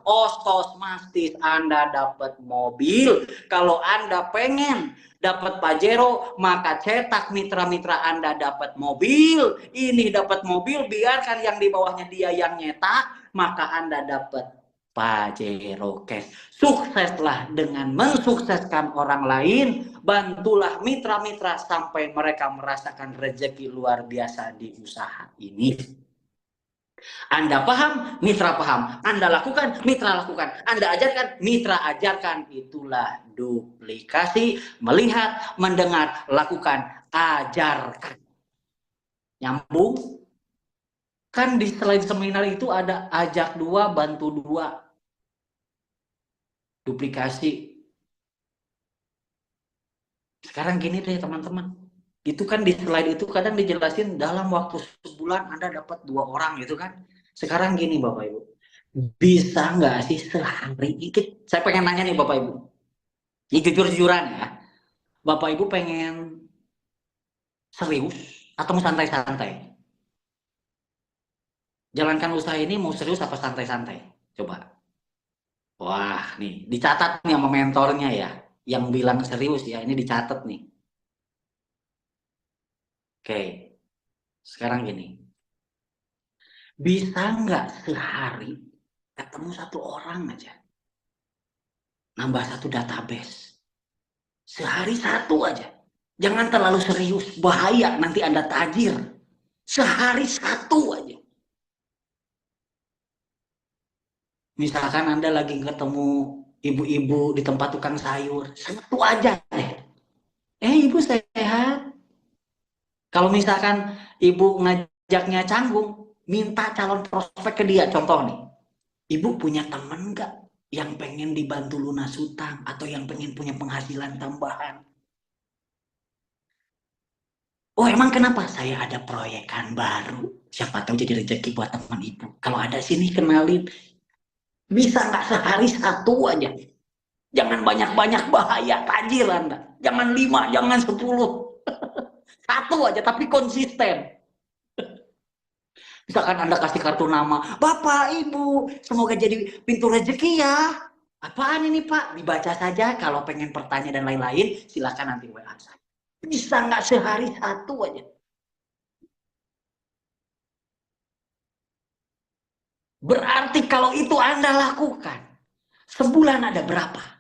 otomatis Anda dapat mobil. Kalau Anda pengen dapat Pajero, maka cetak mitra-mitra Anda dapat mobil. Ini dapat mobil, biarkan yang di bawahnya dia yang nyetak, maka Anda dapat Pajero Cash. Sukseslah dengan mensukseskan orang lain, bantulah mitra-mitra sampai mereka merasakan rezeki luar biasa di usaha ini. Anda paham, mitra paham. Anda lakukan, mitra lakukan. Anda ajarkan, mitra ajarkan. Itulah duplikasi. Melihat, mendengar, lakukan, ajarkan. Nyambung? Kan di selain seminar itu ada ajak 2, bantu 2. Duplikasi. Sekarang gini deh teman-teman. Itu kan di slide itu kadang dijelasin dalam waktu sebulan Anda dapat 2 orang gitu kan. Sekarang gini Bapak Ibu. Bisa nggak sih sehari ini? Saya pengen nanya nih Bapak Ibu. Ini jujur-jujuran ya. Bapak Ibu pengen serius atau mau santai-santai? Jalankan usaha ini mau serius apa santai-santai? Coba. Wah, nih dicatat nih sama mentornya ya. Yang bilang serius ya, ini dicatat nih. Oke, sekarang gini. Bisa nggak sehari ketemu 1 orang aja? Nambah 1 database. Sehari 1 aja. Jangan terlalu serius, bahaya nanti Anda tajir. Sehari 1 aja. Misalkan Anda lagi ketemu ibu-ibu di tempat tukang sayur, 1 aja deh. Ibu sehat? Kalau misalkan ibu ngajaknya canggung, minta calon prospek ke dia. Contoh nih, ibu punya temen nggak yang pengen dibantu lunas hutang atau yang pengen punya penghasilan tambahan? Oh emang kenapa? Saya ada proyekan baru. Siapa tahu jadi rezeki buat teman ibu. Kalau ada sini kenalin. Bisa nggak sehari satu aja. Jangan banyak-banyak, bahaya, tajir Anda. Jangan 5, jangan 10. Satu aja tapi konsisten. Misalkan Anda kasih kartu nama, Bapak, Ibu, semoga jadi pintu rezeki ya. Apaan ini Pak? Dibaca saja, kalau pengen bertanya dan lain-lain, silakan nanti WA saya. Bisa nggak sehari satu aja? Berarti kalau itu Anda lakukan, sebulan ada berapa?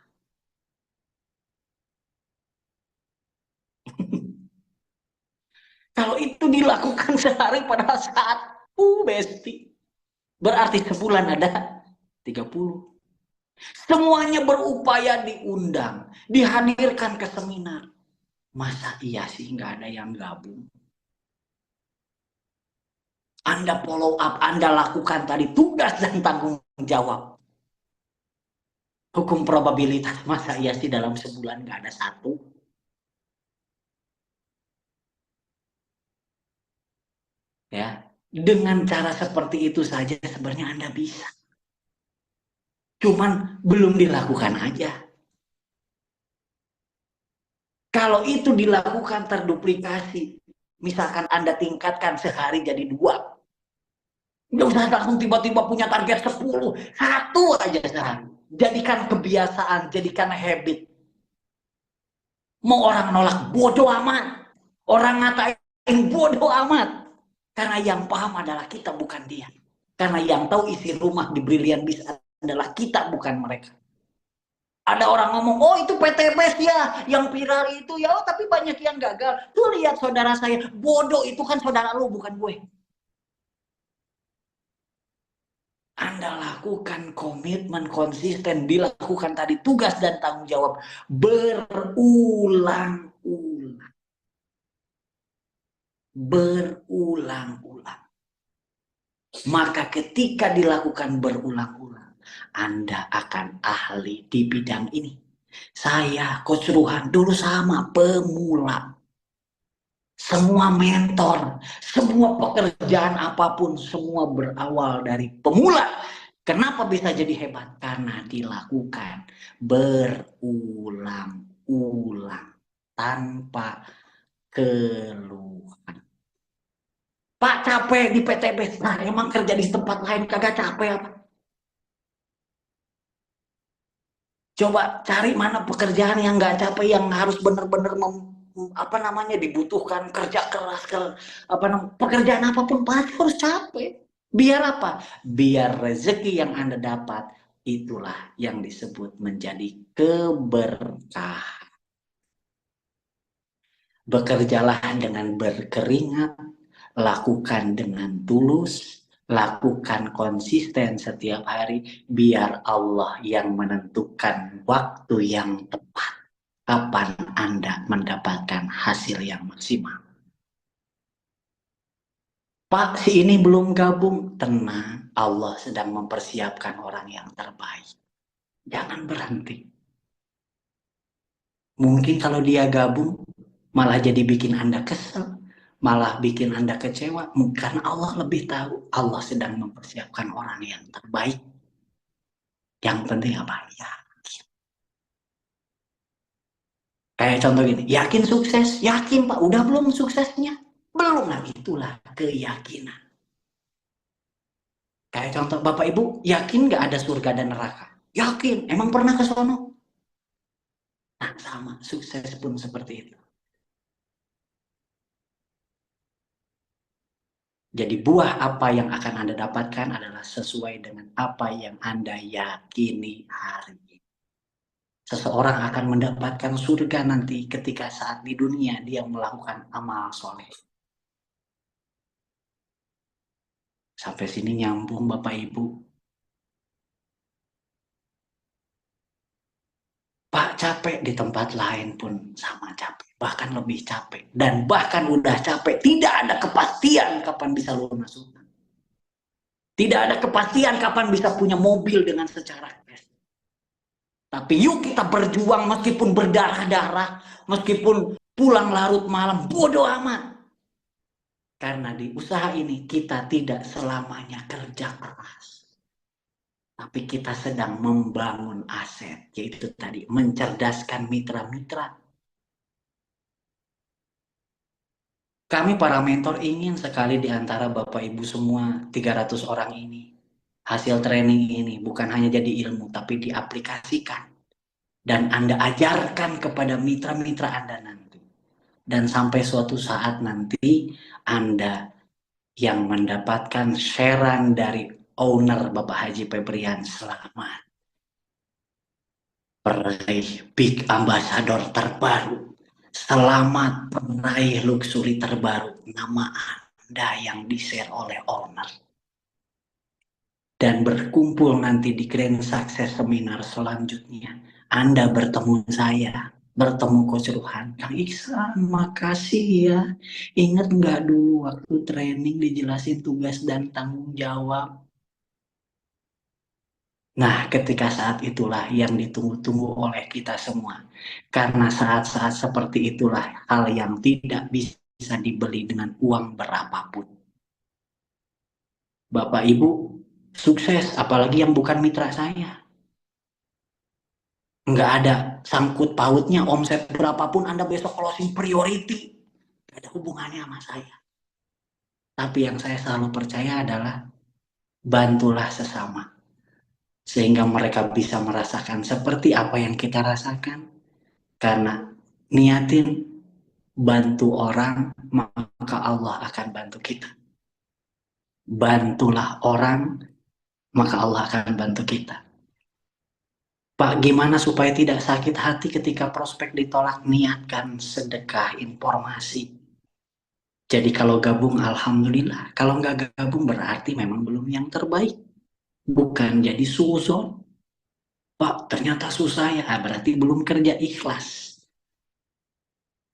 Kalau itu dilakukan sehari pada saat, besti. Berarti sebulan ada 30. Semuanya berupaya diundang, dihadirkan ke seminar. Masa iya sih nggak ada yang gabung? Anda follow up, Anda lakukan tadi tugas dan tanggung jawab. Hukum probabilitas, masa iya sih dalam sebulan nggak ada satu? Ya, dengan cara seperti itu saja sebenarnya Anda bisa. Cuman belum dilakukan aja. Kalau itu dilakukan terduplikasi, misalkan Anda tingkatkan sehari jadi 2, nggak usah langsung tiba-tiba punya target 10, satu aja sehari. Jadikan kebiasaan, jadikan habit. Mau orang nolak, bodoh amat. Orang ngatain, bodoh amat. Karena yang paham adalah kita, bukan dia. Karena yang tahu isi rumah di Brilliant Biz adalah kita, bukan mereka. Ada orang ngomong, oh itu PTBS ya, yang viral itu ya, oh tapi banyak yang gagal. Tuh lihat saudara saya, bodoh itu kan saudara lu, bukan gue. Anda lakukan komitmen konsisten, dilakukan tadi tugas dan tanggung jawab berulang-ulang. Berulang-ulang. Maka ketika dilakukan berulang-ulang, Anda akan ahli di bidang ini. Saya, Coach Ruhan, dulu sama pemula. Semua mentor, semua pekerjaan apapun, semua berawal dari pemula. Kenapa bisa jadi hebat? Karena dilakukan berulang-ulang tanpa keluhan. Pak capek di PTB, nah emang kerja di tempat lain kagak capek apa? Coba cari mana pekerjaan yang nggak capek, yang harus benar-benar apa namanya dibutuhkan kerja keras ke apa namanya pekerjaan apapun pasti harus capek. Biar apa? Biar rezeki yang Anda dapat itulah yang disebut menjadi keberkahan. Bekerjalah dengan berkeringat, lakukan dengan tulus, lakukan konsisten setiap hari, biar Allah yang menentukan waktu yang tepat kapan Anda mendapatkan hasil yang maksimal. Pak, si ini belum gabung. Tenang, Allah sedang mempersiapkan orang yang terbaik. Jangan berhenti. Mungkin kalau dia gabung, malah jadi bikin Anda kesel, malah bikin Anda kecewa. Karena Allah lebih tahu, Allah sedang mempersiapkan orang yang terbaik. Yang penting apa? Ya. Kayak contoh gini, yakin sukses? Yakin Pak, udah belum suksesnya? Belum lah, itulah keyakinan. Kayak contoh Bapak Ibu, yakin nggak ada surga dan neraka? Yakin, emang pernah ke sono? Nah sama, sukses pun seperti itu. Jadi buah apa yang akan Anda dapatkan adalah sesuai dengan apa yang Anda yakini hari ini. Seseorang akan mendapatkan surga nanti ketika saat di dunia dia melakukan amal soleh. Sampai sini nyambung Bapak Ibu. Pak, capek di tempat lain pun sama capek, bahkan lebih capek. Dan bahkan udah capek, tidak ada kepastian kapan bisa lunas utang. Tidak ada kepastian kapan bisa punya mobil dengan secara cash. Tapi yuk kita berjuang meskipun berdarah-darah, meskipun pulang larut malam, bodoh amat. Karena di usaha ini kita tidak selamanya kerja keras. Tapi kita sedang membangun aset, yaitu tadi mencerdaskan mitra-mitra. Kami para mentor ingin sekali di antara Bapak Ibu semua 300 orang ini. Hasil training ini bukan hanya jadi ilmu, tapi diaplikasikan. Dan Anda ajarkan kepada mitra-mitra Anda nanti. Dan sampai suatu saat nanti Anda yang mendapatkan sharean dari owner Bapak Haji Febrian, selamat. Peraih Big Ambassador terbaru. Selamat meraih luxury terbaru. Nama Anda yang di-share oleh owner. Dan berkumpul nanti di Grand Success Seminar selanjutnya. Anda bertemu saya, bertemu Coach Ruhan. Kang Iksan, makasih ya. Ingat nggak dulu waktu training dijelasin tugas dan tanggung jawab? Nah, ketika saat itulah yang ditunggu-tunggu oleh kita semua. Karena saat-saat seperti itulah hal yang tidak bisa dibeli dengan uang berapapun. Bapak Ibu, sukses, apalagi yang bukan mitra saya. Nggak ada sangkut pautnya, omset berapapun Anda besok closing priority. Nggak ada hubungannya sama saya. Tapi yang saya selalu percaya adalah bantulah sesama. Sehingga mereka bisa merasakan seperti apa yang kita rasakan. Karena niatin bantu orang, maka Allah akan bantu kita. Bantulah orang, maka Allah akan bantu kita. Pak, gimana supaya tidak sakit hati ketika prospek ditolak? Niatkan sedekah informasi. Jadi kalau gabung, alhamdulillah. Kalau nggak gabung, berarti memang belum yang terbaik. Bukan jadi suzon. Pak, ternyata susah ya, berarti belum kerja ikhlas.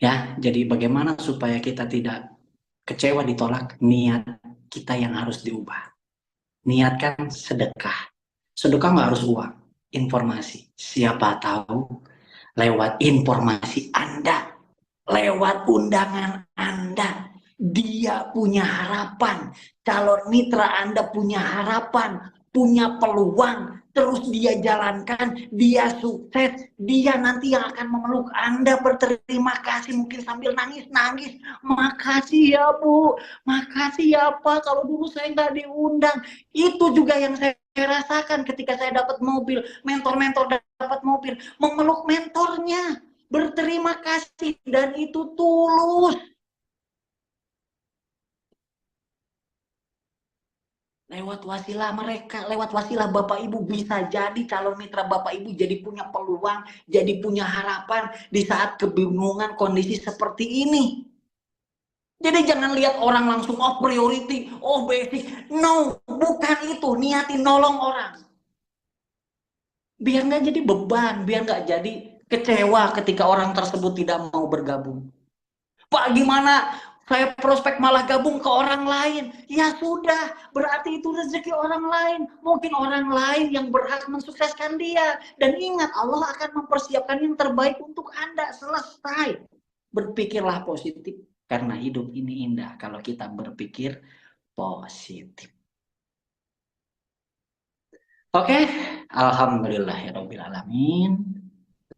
Ya, jadi bagaimana supaya kita tidak kecewa ditolak? Niat kita yang harus diubah. Niatkan sedekah. Sedekah nggak harus uang, informasi. Siapa tahu lewat informasi Anda, lewat undangan Anda, dia punya harapan. Calon mitra Anda punya harapan, punya peluang, terus dia jalankan, dia sukses, dia nanti yang akan memeluk Anda berterima kasih, mungkin sambil nangis-nangis. Makasih ya Bu, makasih ya Pak, kalau dulu saya nggak diundang. Itu juga yang saya rasakan ketika saya dapat mobil, mentor-mentor dapat mobil, memeluk mentornya, berterima kasih, dan itu tulus. Lewat wasilah mereka, lewat wasilah Bapak Ibu bisa jadi calon mitra Bapak Ibu, jadi punya peluang, jadi punya harapan di saat kebingungan kondisi seperti ini. Jadi jangan lihat orang langsung, oh priority, oh basic. No, bukan itu. Niatin nolong orang. Biar nggak jadi beban, biar nggak jadi kecewa ketika orang tersebut tidak mau bergabung. Pak, gimana? Saya prospek malah gabung ke orang lain. Ya sudah, berarti itu rezeki orang lain. Mungkin orang lain yang berhak mensukseskan dia. Dan ingat, Allah akan mempersiapkan yang terbaik untuk Anda. Selesai. Berpikirlah positif. Karena hidup ini indah kalau kita berpikir positif. Oke, alhamdulillahirrahmanirrahim.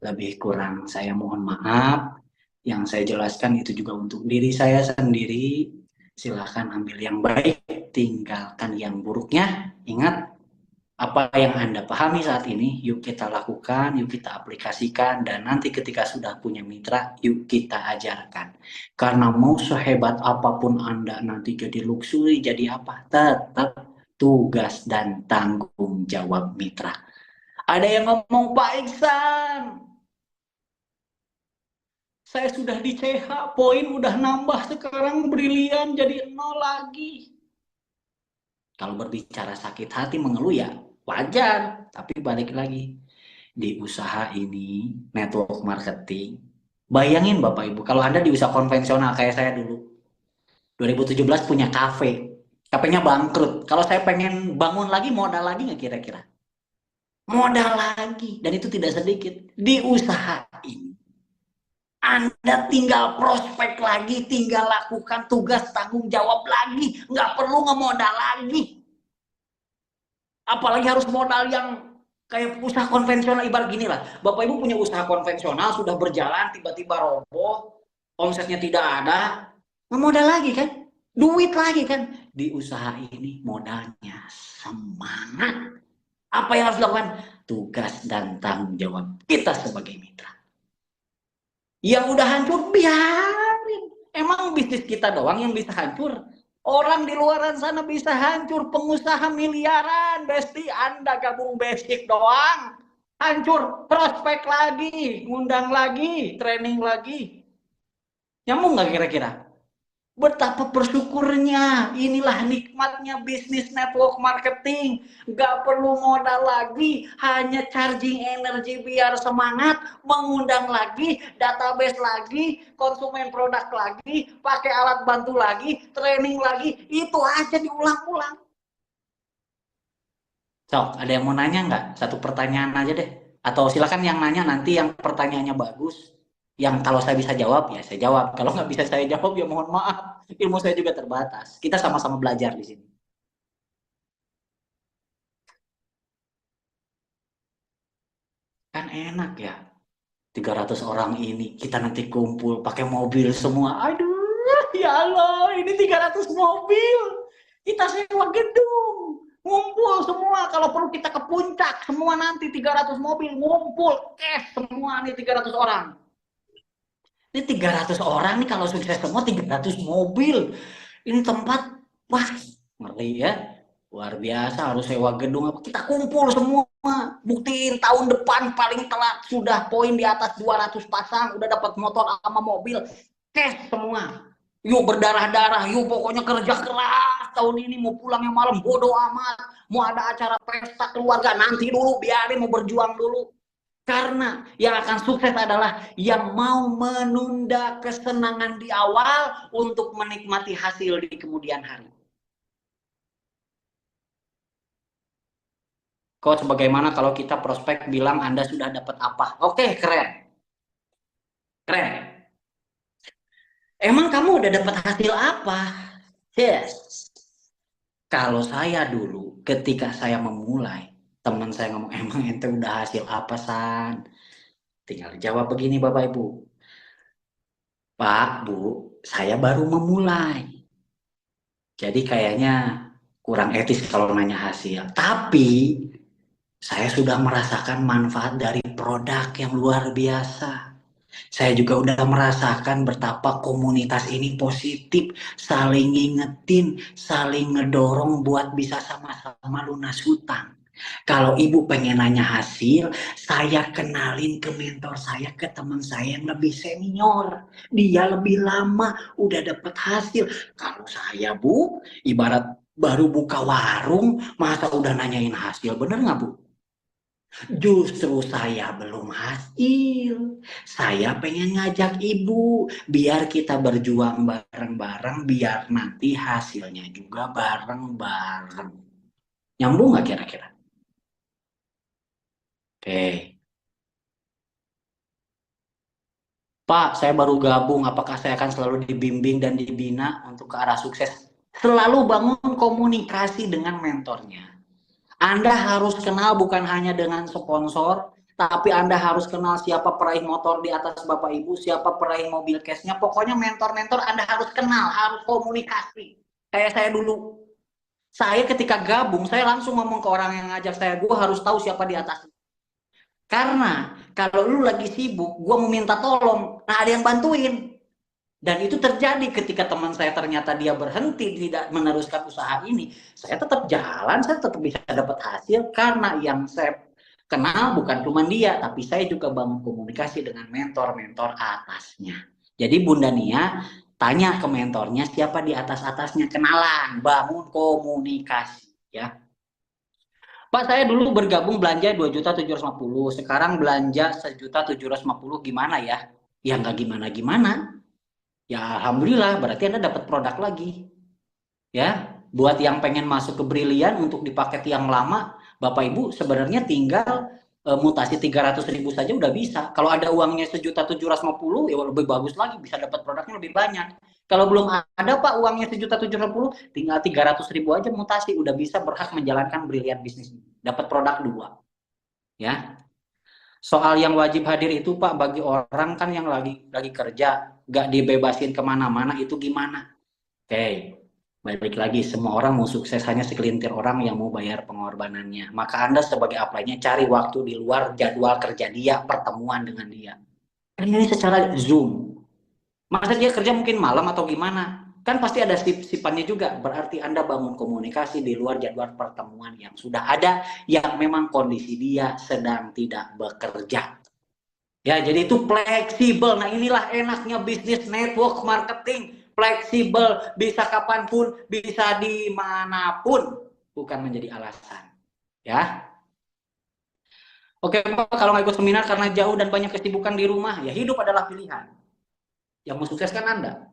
Lebih kurang saya mohon maaf. Yang saya jelaskan itu juga untuk diri saya sendiri. Silahkan ambil yang baik, tinggalkan yang buruknya. Ingat, apa yang Anda pahami saat ini, yuk kita lakukan, yuk kita aplikasikan, dan nanti ketika sudah punya mitra, yuk kita ajarkan. Karena mau sehebat apapun Anda nanti jadi luxury, jadi apa, tetap tugas dan tanggung jawab mitra. Ada yang ngomong, Pak Iksan, saya sudah di CH, poin udah nambah, sekarang brilian jadi 0 lagi. Kalau berbicara sakit hati, mengeluh ya wajar, tapi balik lagi. di usaha ini, network marketing. Bayangin Bapak Ibu, kalau Anda di usaha konvensional kayak saya dulu, 2017 punya kafe, kafenya bangkrut. Kalau saya pengen bangun lagi, modal lagi nggak kira-kira? Modal lagi, dan itu tidak sedikit. Di usaha ini, Anda tinggal prospek lagi, tinggal lakukan tugas tanggung jawab lagi, nggak perlu ngemodal lagi. Apalagi harus modal yang kayak usaha konvensional, ibarat gini lah. Bapak Ibu punya usaha konvensional, sudah berjalan, tiba-tiba roboh, omsetnya tidak ada, ngemodal lagi kan? Duit lagi kan? Di usaha ini modalnya semangat. Apa yang harus dilakukan? Tugas dan tanggung jawab kita sebagai mitra. Yang udah hancur, biarin. Emang bisnis kita doang yang bisa hancur? Orang di luaran sana bisa hancur, pengusaha miliaran, Besti. Anda gabung basic doang, hancur, prospek lagi, ngundang lagi, training lagi. Nyambung nggak kira-kira? Betapa bersyukurnya, inilah nikmatnya bisnis network marketing. Gak perlu modal lagi, hanya charging energi biar semangat, mengundang lagi, database lagi, konsumen produk lagi, pakai alat bantu lagi, training lagi, itu aja diulang-ulang. Sok, ada yang mau nanya nggak? Satu pertanyaan aja deh. Atau silakan yang nanya nanti yang pertanyaannya bagus. Yang kalau saya bisa jawab, ya saya jawab. Kalau nggak bisa saya jawab, ya mohon maaf. Ilmu saya juga terbatas. Kita sama-sama belajar di sini. Kan enak ya. 300 orang ini, kita nanti kumpul pakai mobil semua. Aduh, ya Allah, ini 300 mobil. Kita sewa gedung. Ngumpul semua, kalau perlu kita ke puncak. Semua nanti 300 mobil ngumpul. Semua nih 300 orang. Ini 300 orang nih kalau sukses semua 300 mobil. Ini tempat, wah, ngeri ya. Luar biasa, harus sewa gedung apa. Kita kumpul semua. Buktiin tahun depan paling telat sudah poin di atas 200 pasang, udah dapat motor sama mobil. Cash semua. Yuk berdarah-darah, yuk pokoknya kerja keras tahun ini, mau pulangnya malam bodoh amat. Mau ada acara pesta keluarga nanti dulu, biarin, mau berjuang dulu. Karena yang akan sukses adalah yang mau menunda kesenangan di awal untuk menikmati hasil di kemudian hari. Coach, bagaimana kalau kita prospek bilang Anda sudah dapat apa? Oke, keren. Keren. Emang kamu udah dapat hasil apa? Yes. Kalau saya dulu, ketika saya memulai, teman saya ngomong, emang ente udah hasil apa, San? Tinggal jawab begini, Bapak Ibu. Pak, Bu, saya baru memulai. Jadi kayaknya kurang etis kalau nanya hasil. Tapi saya sudah merasakan manfaat dari produk yang luar biasa. Saya juga udah merasakan betapa komunitas ini positif, saling ngingetin, saling ngedorong buat bisa sama-sama lunas hutang. Kalau ibu pengen nanya hasil, saya kenalin ke mentor saya, ke teman saya yang lebih senior. Dia lebih lama udah dapat hasil. Kalau saya, Bu, ibarat baru buka warung, masa udah nanyain hasil, bener nggak, Bu? Justru saya belum hasil. Saya pengen ngajak ibu, biar kita berjuang bareng-bareng, biar nanti hasilnya juga bareng-bareng. Nyambung nggak kira-kira? Oke. Pak, saya baru gabung. Apakah saya akan selalu dibimbing dan dibina untuk ke arah sukses? Selalu bangun komunikasi dengan mentornya. Anda harus kenal bukan hanya dengan sponsor, tapi Anda harus kenal siapa peraih motor di atas Bapak Ibu, siapa peraih mobil cashnya. Pokoknya mentor-mentor Anda harus kenal, harus komunikasi. Kayak saya dulu. Saya ketika gabung, saya langsung ngomong ke orang yang ngajak saya, gue harus tahu siapa di atas. Karena kalau lu lagi sibuk, gue mau minta tolong, nah ada yang bantuin. Dan itu terjadi ketika teman saya ternyata dia berhenti, tidak meneruskan usaha ini. Saya tetap jalan, saya tetap bisa dapat hasil karena yang saya kenal bukan cuma dia, tapi saya juga bangun komunikasi dengan mentor-mentor atasnya. Jadi Bunda Nia tanya ke mentornya siapa di atas-atasnya, kenalan, bangun komunikasi ya. Pak, saya dulu bergabung belanja 2.750.000, sekarang belanja 1.750.000, gimana ya? Ya nggak gimana-gimana. Ya alhamdulillah, berarti Anda dapat produk lagi. Ya, buat yang pengen masuk ke Brilian untuk di paket yang lama, Bapak Ibu sebenarnya tinggal mutasi 300.000 saja udah bisa. Kalau ada uangnya 1.750.000, ya lebih bagus lagi, bisa dapat produknya lebih banyak. Kalau belum ada Pak uangnya 1.750.000, tinggal 300.000 aja mutasi, udah bisa berhak menjalankan Brilian bisnis. Dapat produk 2. Ya. Soal yang wajib hadir itu Pak, bagi orang kan yang lagi kerja, nggak dibebasin kemana-mana, itu gimana? Oke, balik lagi, semua orang mau sukses, hanya segelintir orang yang mau bayar pengorbanannya. Maka Anda sebagai apply-nya cari waktu di luar jadwal kerja dia, pertemuan dengan dia. Dan ini secara Zoom. Masa dia kerja mungkin malam atau gimana? Kan pasti ada sip-sipannya juga. Berarti Anda bangun komunikasi di luar jadwal pertemuan yang sudah ada, yang memang kondisi dia sedang tidak bekerja. Ya, jadi itu fleksibel. Nah, inilah enaknya bisnis network marketing. Fleksibel, bisa kapanpun, bisa dimanapun. Bukan menjadi alasan. Ya. Oke, Pak, kalau nggak ikut seminar karena jauh dan banyak kesibukan di rumah, ya hidup adalah pilihan. Yang mensukseskan Anda,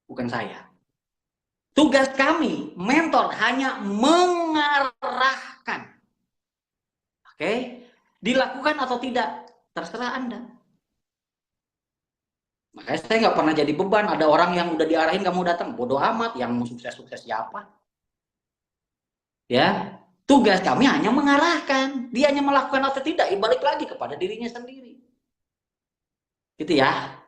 bukan saya. Tugas kami, mentor, hanya mengarahkan. Oke, dilakukan atau tidak, terserah Anda. Makanya saya nggak pernah jadi beban. Ada orang yang udah diarahin nggak mau datang, bodoh amat. Yang mau sukses-sukses siapa? Ya, tugas kami hanya mengarahkan. Dia hanya melakukan atau tidak, balik lagi kepada dirinya sendiri. Gitu ya.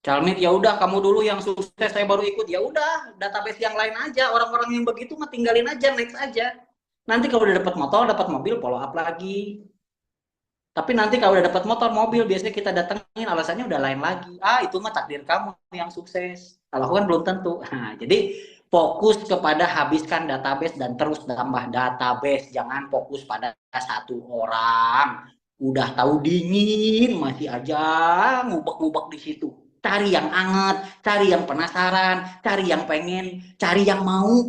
Calmit, ya udah kamu dulu yang sukses, saya baru ikut. Ya udah, database yang lain aja. Orang-orang yang begitu mah tinggalin aja, next aja. Nanti kalau udah dapat motor, dapat mobil, follow up lagi. Tapi nanti kalau udah dapat motor, mobil, biasanya kita datengin, alasannya udah lain lagi. Ah, itu mah takdir kamu yang sukses. Kalau aku kan belum tentu. Nah, jadi fokus kepada habiskan database dan terus tambah database. Jangan fokus pada satu orang. Udah tahu dingin, masih aja ngubek-ngubek di situ. Cari yang anget, cari yang penasaran, cari yang pengen, cari yang mau.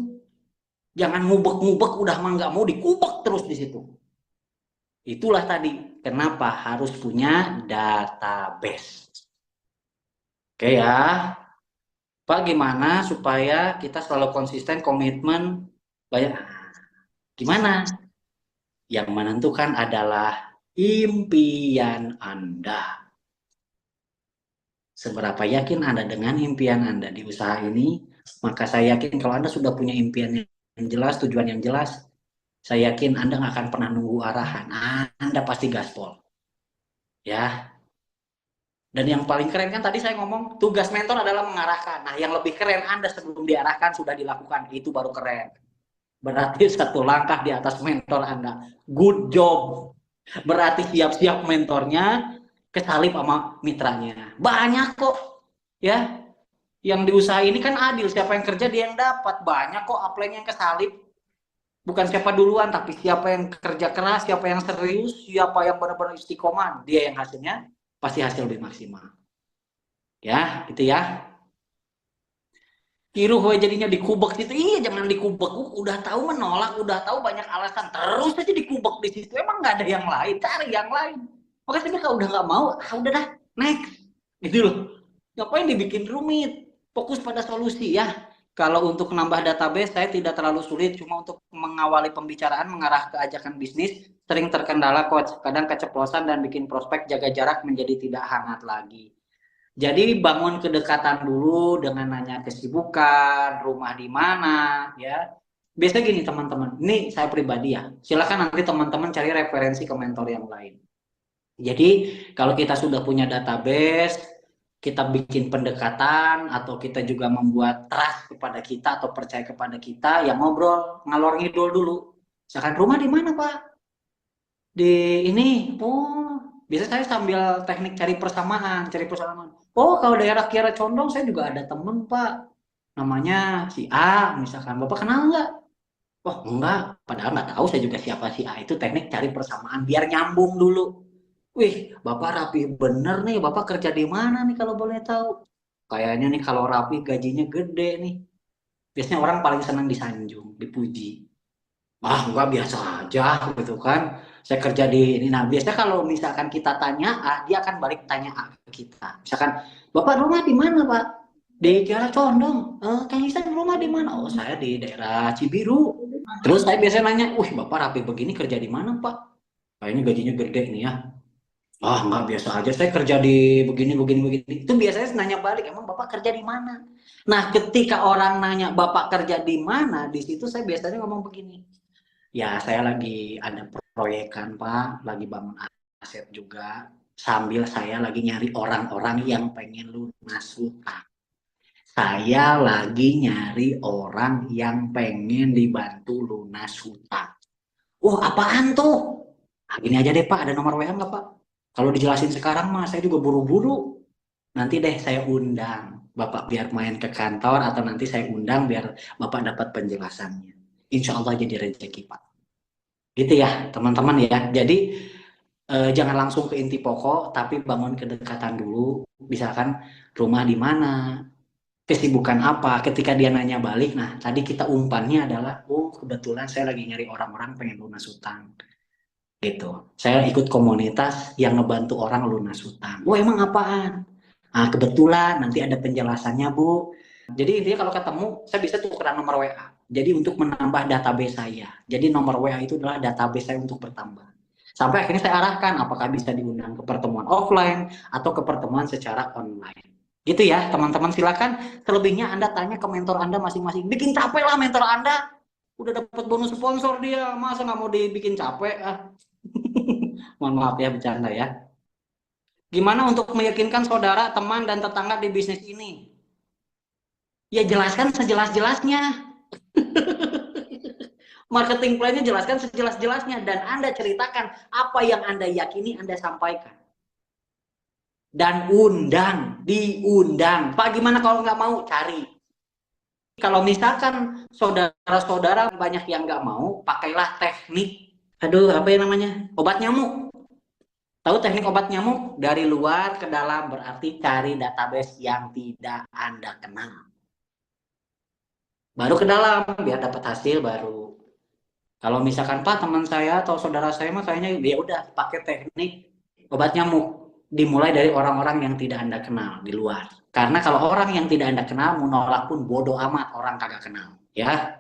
Jangan ngubek-ngubek, udah mah nggak mau, dikubek terus di situ. Itulah tadi kenapa harus punya database. Oke ya, Pak, gimana supaya kita selalu konsisten, komitmen, banyak. Gimana? Yang menentukan adalah impian Anda. Seberapa yakin Anda dengan impian Anda di usaha ini? Maka saya yakin kalau Anda sudah punya impian yang jelas, tujuan yang jelas, saya yakin Anda nggak akan pernah nunggu arahan. Anda pasti gaspol. Ya, dan yang paling keren kan tadi saya ngomong, tugas mentor adalah mengarahkan. Nah, yang lebih keren Anda sebelum diarahkan sudah dilakukan. Itu baru keren. Berarti satu langkah di atas mentor Anda. Good job. Berarti siap-siap mentornya kesalip sama mitranya. Banyak kok. Ya, yang di usaha ini kan adil. Siapa yang kerja dia yang dapat. Banyak kok apply-nya yang kesalip. Bukan siapa duluan, tapi siapa yang kerja keras, siapa yang serius, siapa yang benar-benar istiqomah. Dia yang hasilnya pasti hasil lebih maksimal. Ya, gitu ya. Kiruh jadinya dikubek situ. Iya, jangan dikubek. Udah tahu menolak, udah tahu banyak alasan. Terus aja dikubek di situ. Emang nggak ada yang lain, cari yang lain. Makanya kalau udah nggak mau, udah dah, next. Gitu loh. Ngapain dibikin rumit? Fokus pada solusi ya. Kalau untuk nambah database, saya tidak terlalu sulit. Cuma untuk mengawali pembicaraan, mengarah ke ajakan bisnis, sering terkendala coach. Kadang keceplosan dan bikin prospek jaga jarak menjadi tidak hangat lagi. Jadi bangun kedekatan dulu dengan nanya kesibukan, rumah di mana, ya. Biasanya gini teman-teman, ini saya pribadi ya. Silakan nanti teman-teman cari referensi ke mentor yang lain. Jadi kalau kita sudah punya database, kita bikin pendekatan atau kita juga membuat trust kepada kita atau percaya kepada kita, yang ngobrol ngalor ngidul dulu. Misalkan rumah di mana Pak? Di ini, biasa saya sambil teknik cari persamaan. Oh, kalau daerah Kiara Condong saya juga ada temen Pak, namanya si A, misalkan Bapak kenal nggak? Oh enggak, padahal nggak tahu saya juga siapa si A. Itu teknik cari persamaan biar nyambung dulu. Wih, Bapak rapi bener nih, Bapak kerja di mana nih kalau boleh tahu? Kayaknya nih kalau rapi gajinya gede nih. Biasanya orang paling senang disanjung, dipuji. Ah, enggak, biasa aja gitu kan. Saya kerja di ini. Nah, biasanya kalau misalkan kita tanya A, dia akan balik tanya A ke kita. Misalkan, Bapak rumah di mana, Pak? Di Kiara Condong. Kang Isan rumah di mana? Oh, saya di daerah Cibiru. Terus saya biasanya nanya, Bapak rapi begini kerja di mana, Pak? Kayaknya gajinya gede nih ya. Ah, nggak, biasa aja. Saya kerja di begini, begini, begini. Itu biasanya nanya balik, emang Bapak kerja di mana? Nah, ketika orang nanya Bapak kerja di mana, di situ saya biasanya ngomong begini. Ya, saya lagi ada proyekan, Pak, lagi bangun aset juga. Sambil saya lagi nyari orang-orang yang pengen lunas hutang. Saya lagi nyari orang yang pengen dibantu lunas hutang. Oh, apaan tuh? Nah, gini aja deh, Pak, ada nomor WA nggak, Pak? Kalau dijelasin sekarang mah saya juga buru-buru. Nanti deh saya undang Bapak biar main ke kantor, atau nanti saya undang biar Bapak dapat penjelasannya. Insya Allah jadi rezeki, Pak. Gitu ya teman-teman ya. Jadi jangan langsung ke inti pokok, tapi bangun kedekatan dulu. Misalkan rumah di mana, kesibukan apa. Ketika dia nanya balik, nah tadi kita umpannya adalah, oh kebetulan saya lagi nyari orang-orang pengen lunas utang gitu. Saya ikut komunitas yang ngebantu orang lunas utang. Oh, emang apaan? Nah, kebetulan nanti ada penjelasannya, Bu. Jadi intinya kalau ketemu, saya bisa tukeran nomor WA. Jadi untuk menambah database saya. Jadi nomor WA itu adalah database saya untuk bertambah. Sampai akhirnya saya arahkan apakah bisa diundang ke pertemuan offline atau ke pertemuan secara online. Gitu ya, teman-teman, silakan. Selebihnya Anda tanya ke mentor Anda masing-masing. Bikin capek lah mentor Anda. Udah dapat bonus sponsor dia, masa nggak mau dibikin capek? Mohon maaf ya, bercanda ya. Gimana untuk meyakinkan saudara, teman, dan tetangga di bisnis ini? Ya jelaskan sejelas-jelasnya. Marketing plan-nya jelaskan sejelas-jelasnya. Dan Anda ceritakan apa yang Anda yakini, Anda sampaikan. Dan diundang. Pak, gimana kalau nggak mau? Cari. Kalau misalkan saudara-saudara banyak yang nggak mau, pakailah teknik, apa yang namanya? Obat nyamuk. Tahu teknik obat nyamuk? Dari luar ke dalam, berarti cari database yang tidak Anda kenal. Baru ke dalam, biar dapat hasil baru. Kalau misalkan, Pak, teman saya atau saudara saya mah kayaknya ya udah pakai teknik obat nyamuk. Dimulai dari orang-orang yang tidak Anda kenal di luar. Karena kalau orang yang tidak Anda kenal, mau nolak pun bodoh amat, orang kagak kenal. Ya,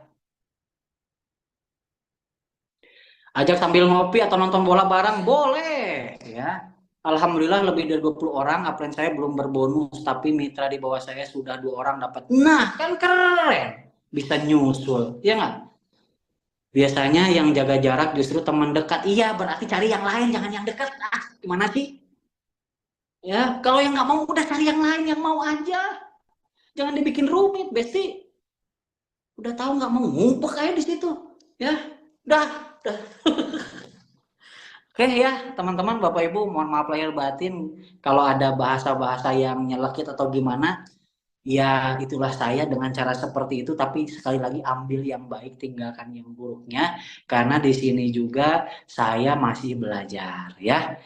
ajak sambil ngopi atau nonton bola bareng, boleh. Ya, Alhamdulillah lebih dari 20 orang, upline saya belum berbonus, tapi mitra di bawah saya sudah 2 orang dapat. Nah, kan keren. Bisa nyusul, ya nggak? Biasanya yang jaga jarak justru teman dekat. Iya, berarti cari yang lain, jangan yang dekat. Ah, gimana sih? Ya, kalau yang nggak mau udah cari yang lain yang mau aja. Jangan dibikin rumit, Besti. Udah tahu nggak mau ngumpet aja di situ. Ya, udah. Oke ya, teman-teman, Bapak Ibu, mohon maaf lahir batin kalau ada bahasa-bahasa yang nyelekit atau gimana. Ya, itulah saya dengan cara seperti itu, tapi sekali lagi ambil yang baik, tinggalkan yang buruknya, karena di sini juga saya masih belajar ya.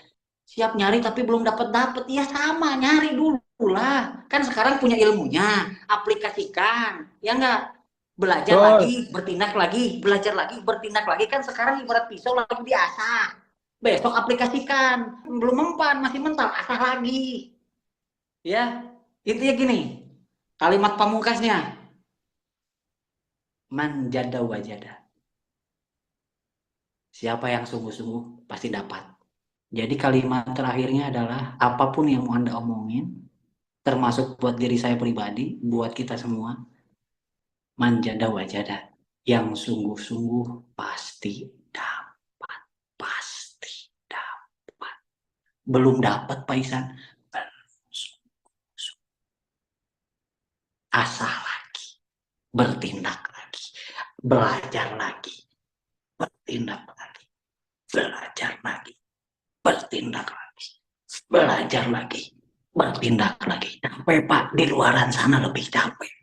Siap nyari tapi belum dapat ya, sama, nyari dulu lah. Kan sekarang punya ilmunya, aplikasikan, ya enggak? Belajar lagi, Betul. bertindak lagi, belajar lagi, bertindak lagi. Kan sekarang ibarat pisau lagi biasa. Besok aplikasikan, belum mempan, masih mental, asah lagi. Ya, intinya gini, kalimat pamungkasnya, manjada wajada. Siapa yang sungguh-sungguh pasti dapat. Jadi kalimat terakhirnya adalah, apapun yang mau Anda omongin, termasuk buat diri saya pribadi, buat kita semua, manjada wajada. Yang sungguh-sungguh pasti dapat. Pasti dapat. Belum dapat, Pak Isan? Asah lagi. Bertindak lagi. Belajar lagi. Bertindak lagi. Belajar lagi. Bertindak lagi. Belajar lagi. Bertindak lagi. Capek, Pak. Di luaran sana lebih capek.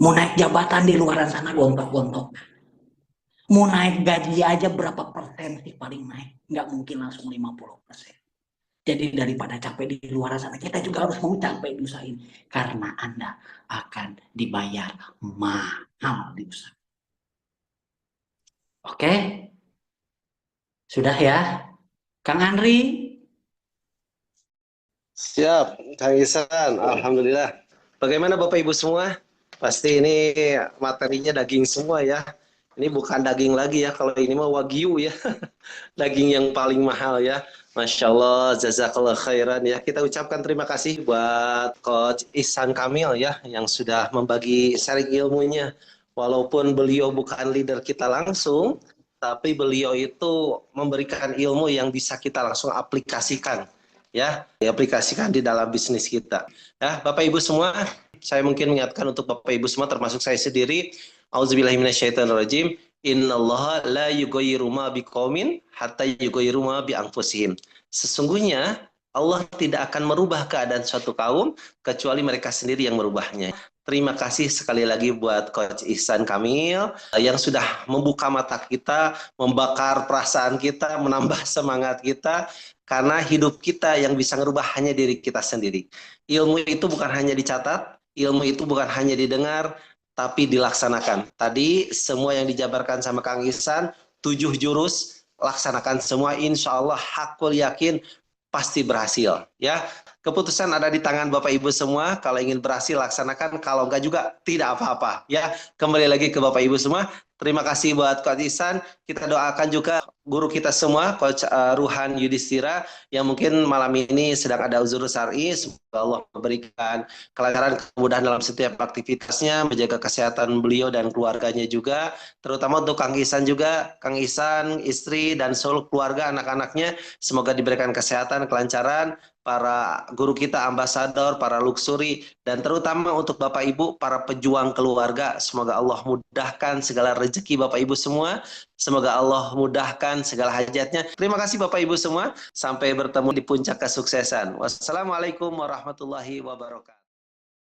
Mau naik jabatan di luaran sana gontok-gontok. Mau naik gaji aja berapa persen sih paling naik? Nggak mungkin langsung 50%. Jadi daripada capek di luar sana, kita juga harus mau capek diusahain. Karena Anda akan dibayar mahal di usaha. Oke, sudah ya. Kang Andri, Siap, Kang Isan. Alhamdulillah. Bagaimana Bapak Ibu semua? Pasti ini materinya daging semua ya. Ini bukan daging lagi ya, kalau ini mah wagyu ya. Daging yang paling mahal ya. Masya Allah, jazakallah khairan ya. Kita ucapkan terima kasih buat Coach Ihsan Kamil ya, yang sudah membagi sharing ilmunya. Walaupun beliau bukan leader kita langsung, tapi beliau itu memberikan ilmu yang bisa kita langsung aplikasikan ya, diaplikasikan di dalam bisnis kita. Ya, Bapak Ibu semua, saya mungkin mengingatkan untuk Bapak Ibu semua termasuk saya sendiri, auzubillahiminasyaitonirrajim, innallaha la yughayyiru ma biqaumin hatta yughayyiru ma bi anfusihim. Sesungguhnya Allah tidak akan merubah keadaan suatu kaum kecuali mereka sendiri yang merubahnya. Terima kasih sekali lagi buat Coach Ihsan Kamil yang sudah membuka mata kita, membakar perasaan kita, menambah semangat kita, karena hidup kita yang bisa merubah hanya diri kita sendiri. Ilmu itu bukan hanya dicatat, ilmu itu bukan hanya didengar, tapi dilaksanakan. Tadi semua yang dijabarkan sama Kang Ihsan, 7 jurus, laksanakan semua, insya Allah hakul yakin pasti berhasil. Ya, keputusan ada di tangan Bapak Ibu semua. Kalau ingin berhasil laksanakan, kalau enggak juga tidak apa-apa. Ya, kembali lagi ke Bapak Ibu semua. Terima kasih buat Coach Ihsan. Kita doakan juga guru kita semua, Coach Ruhan Yudhistira, yang mungkin malam ini sedang ada uzur syar'i. Semoga Allah memberikan kelancaran, kemudahan dalam setiap aktivitasnya, menjaga kesehatan beliau dan keluarganya juga, terutama untuk Kang Ihsan juga, Kang Ihsan, istri, dan seluruh keluarga, anak-anaknya, semoga diberikan kesehatan, kelancaran, para guru kita, ambasador, para luxury, dan terutama untuk Bapak Ibu, para pejuang keluarga, semoga Allah mudahkan segala rezeki Bapak Ibu semua, semoga Allah mudahkan segala hajatnya. Terima kasih Bapak Ibu semua, sampai bertemu di puncak kesuksesan. Wassalamualaikum warahmatullahi wabarakatuh.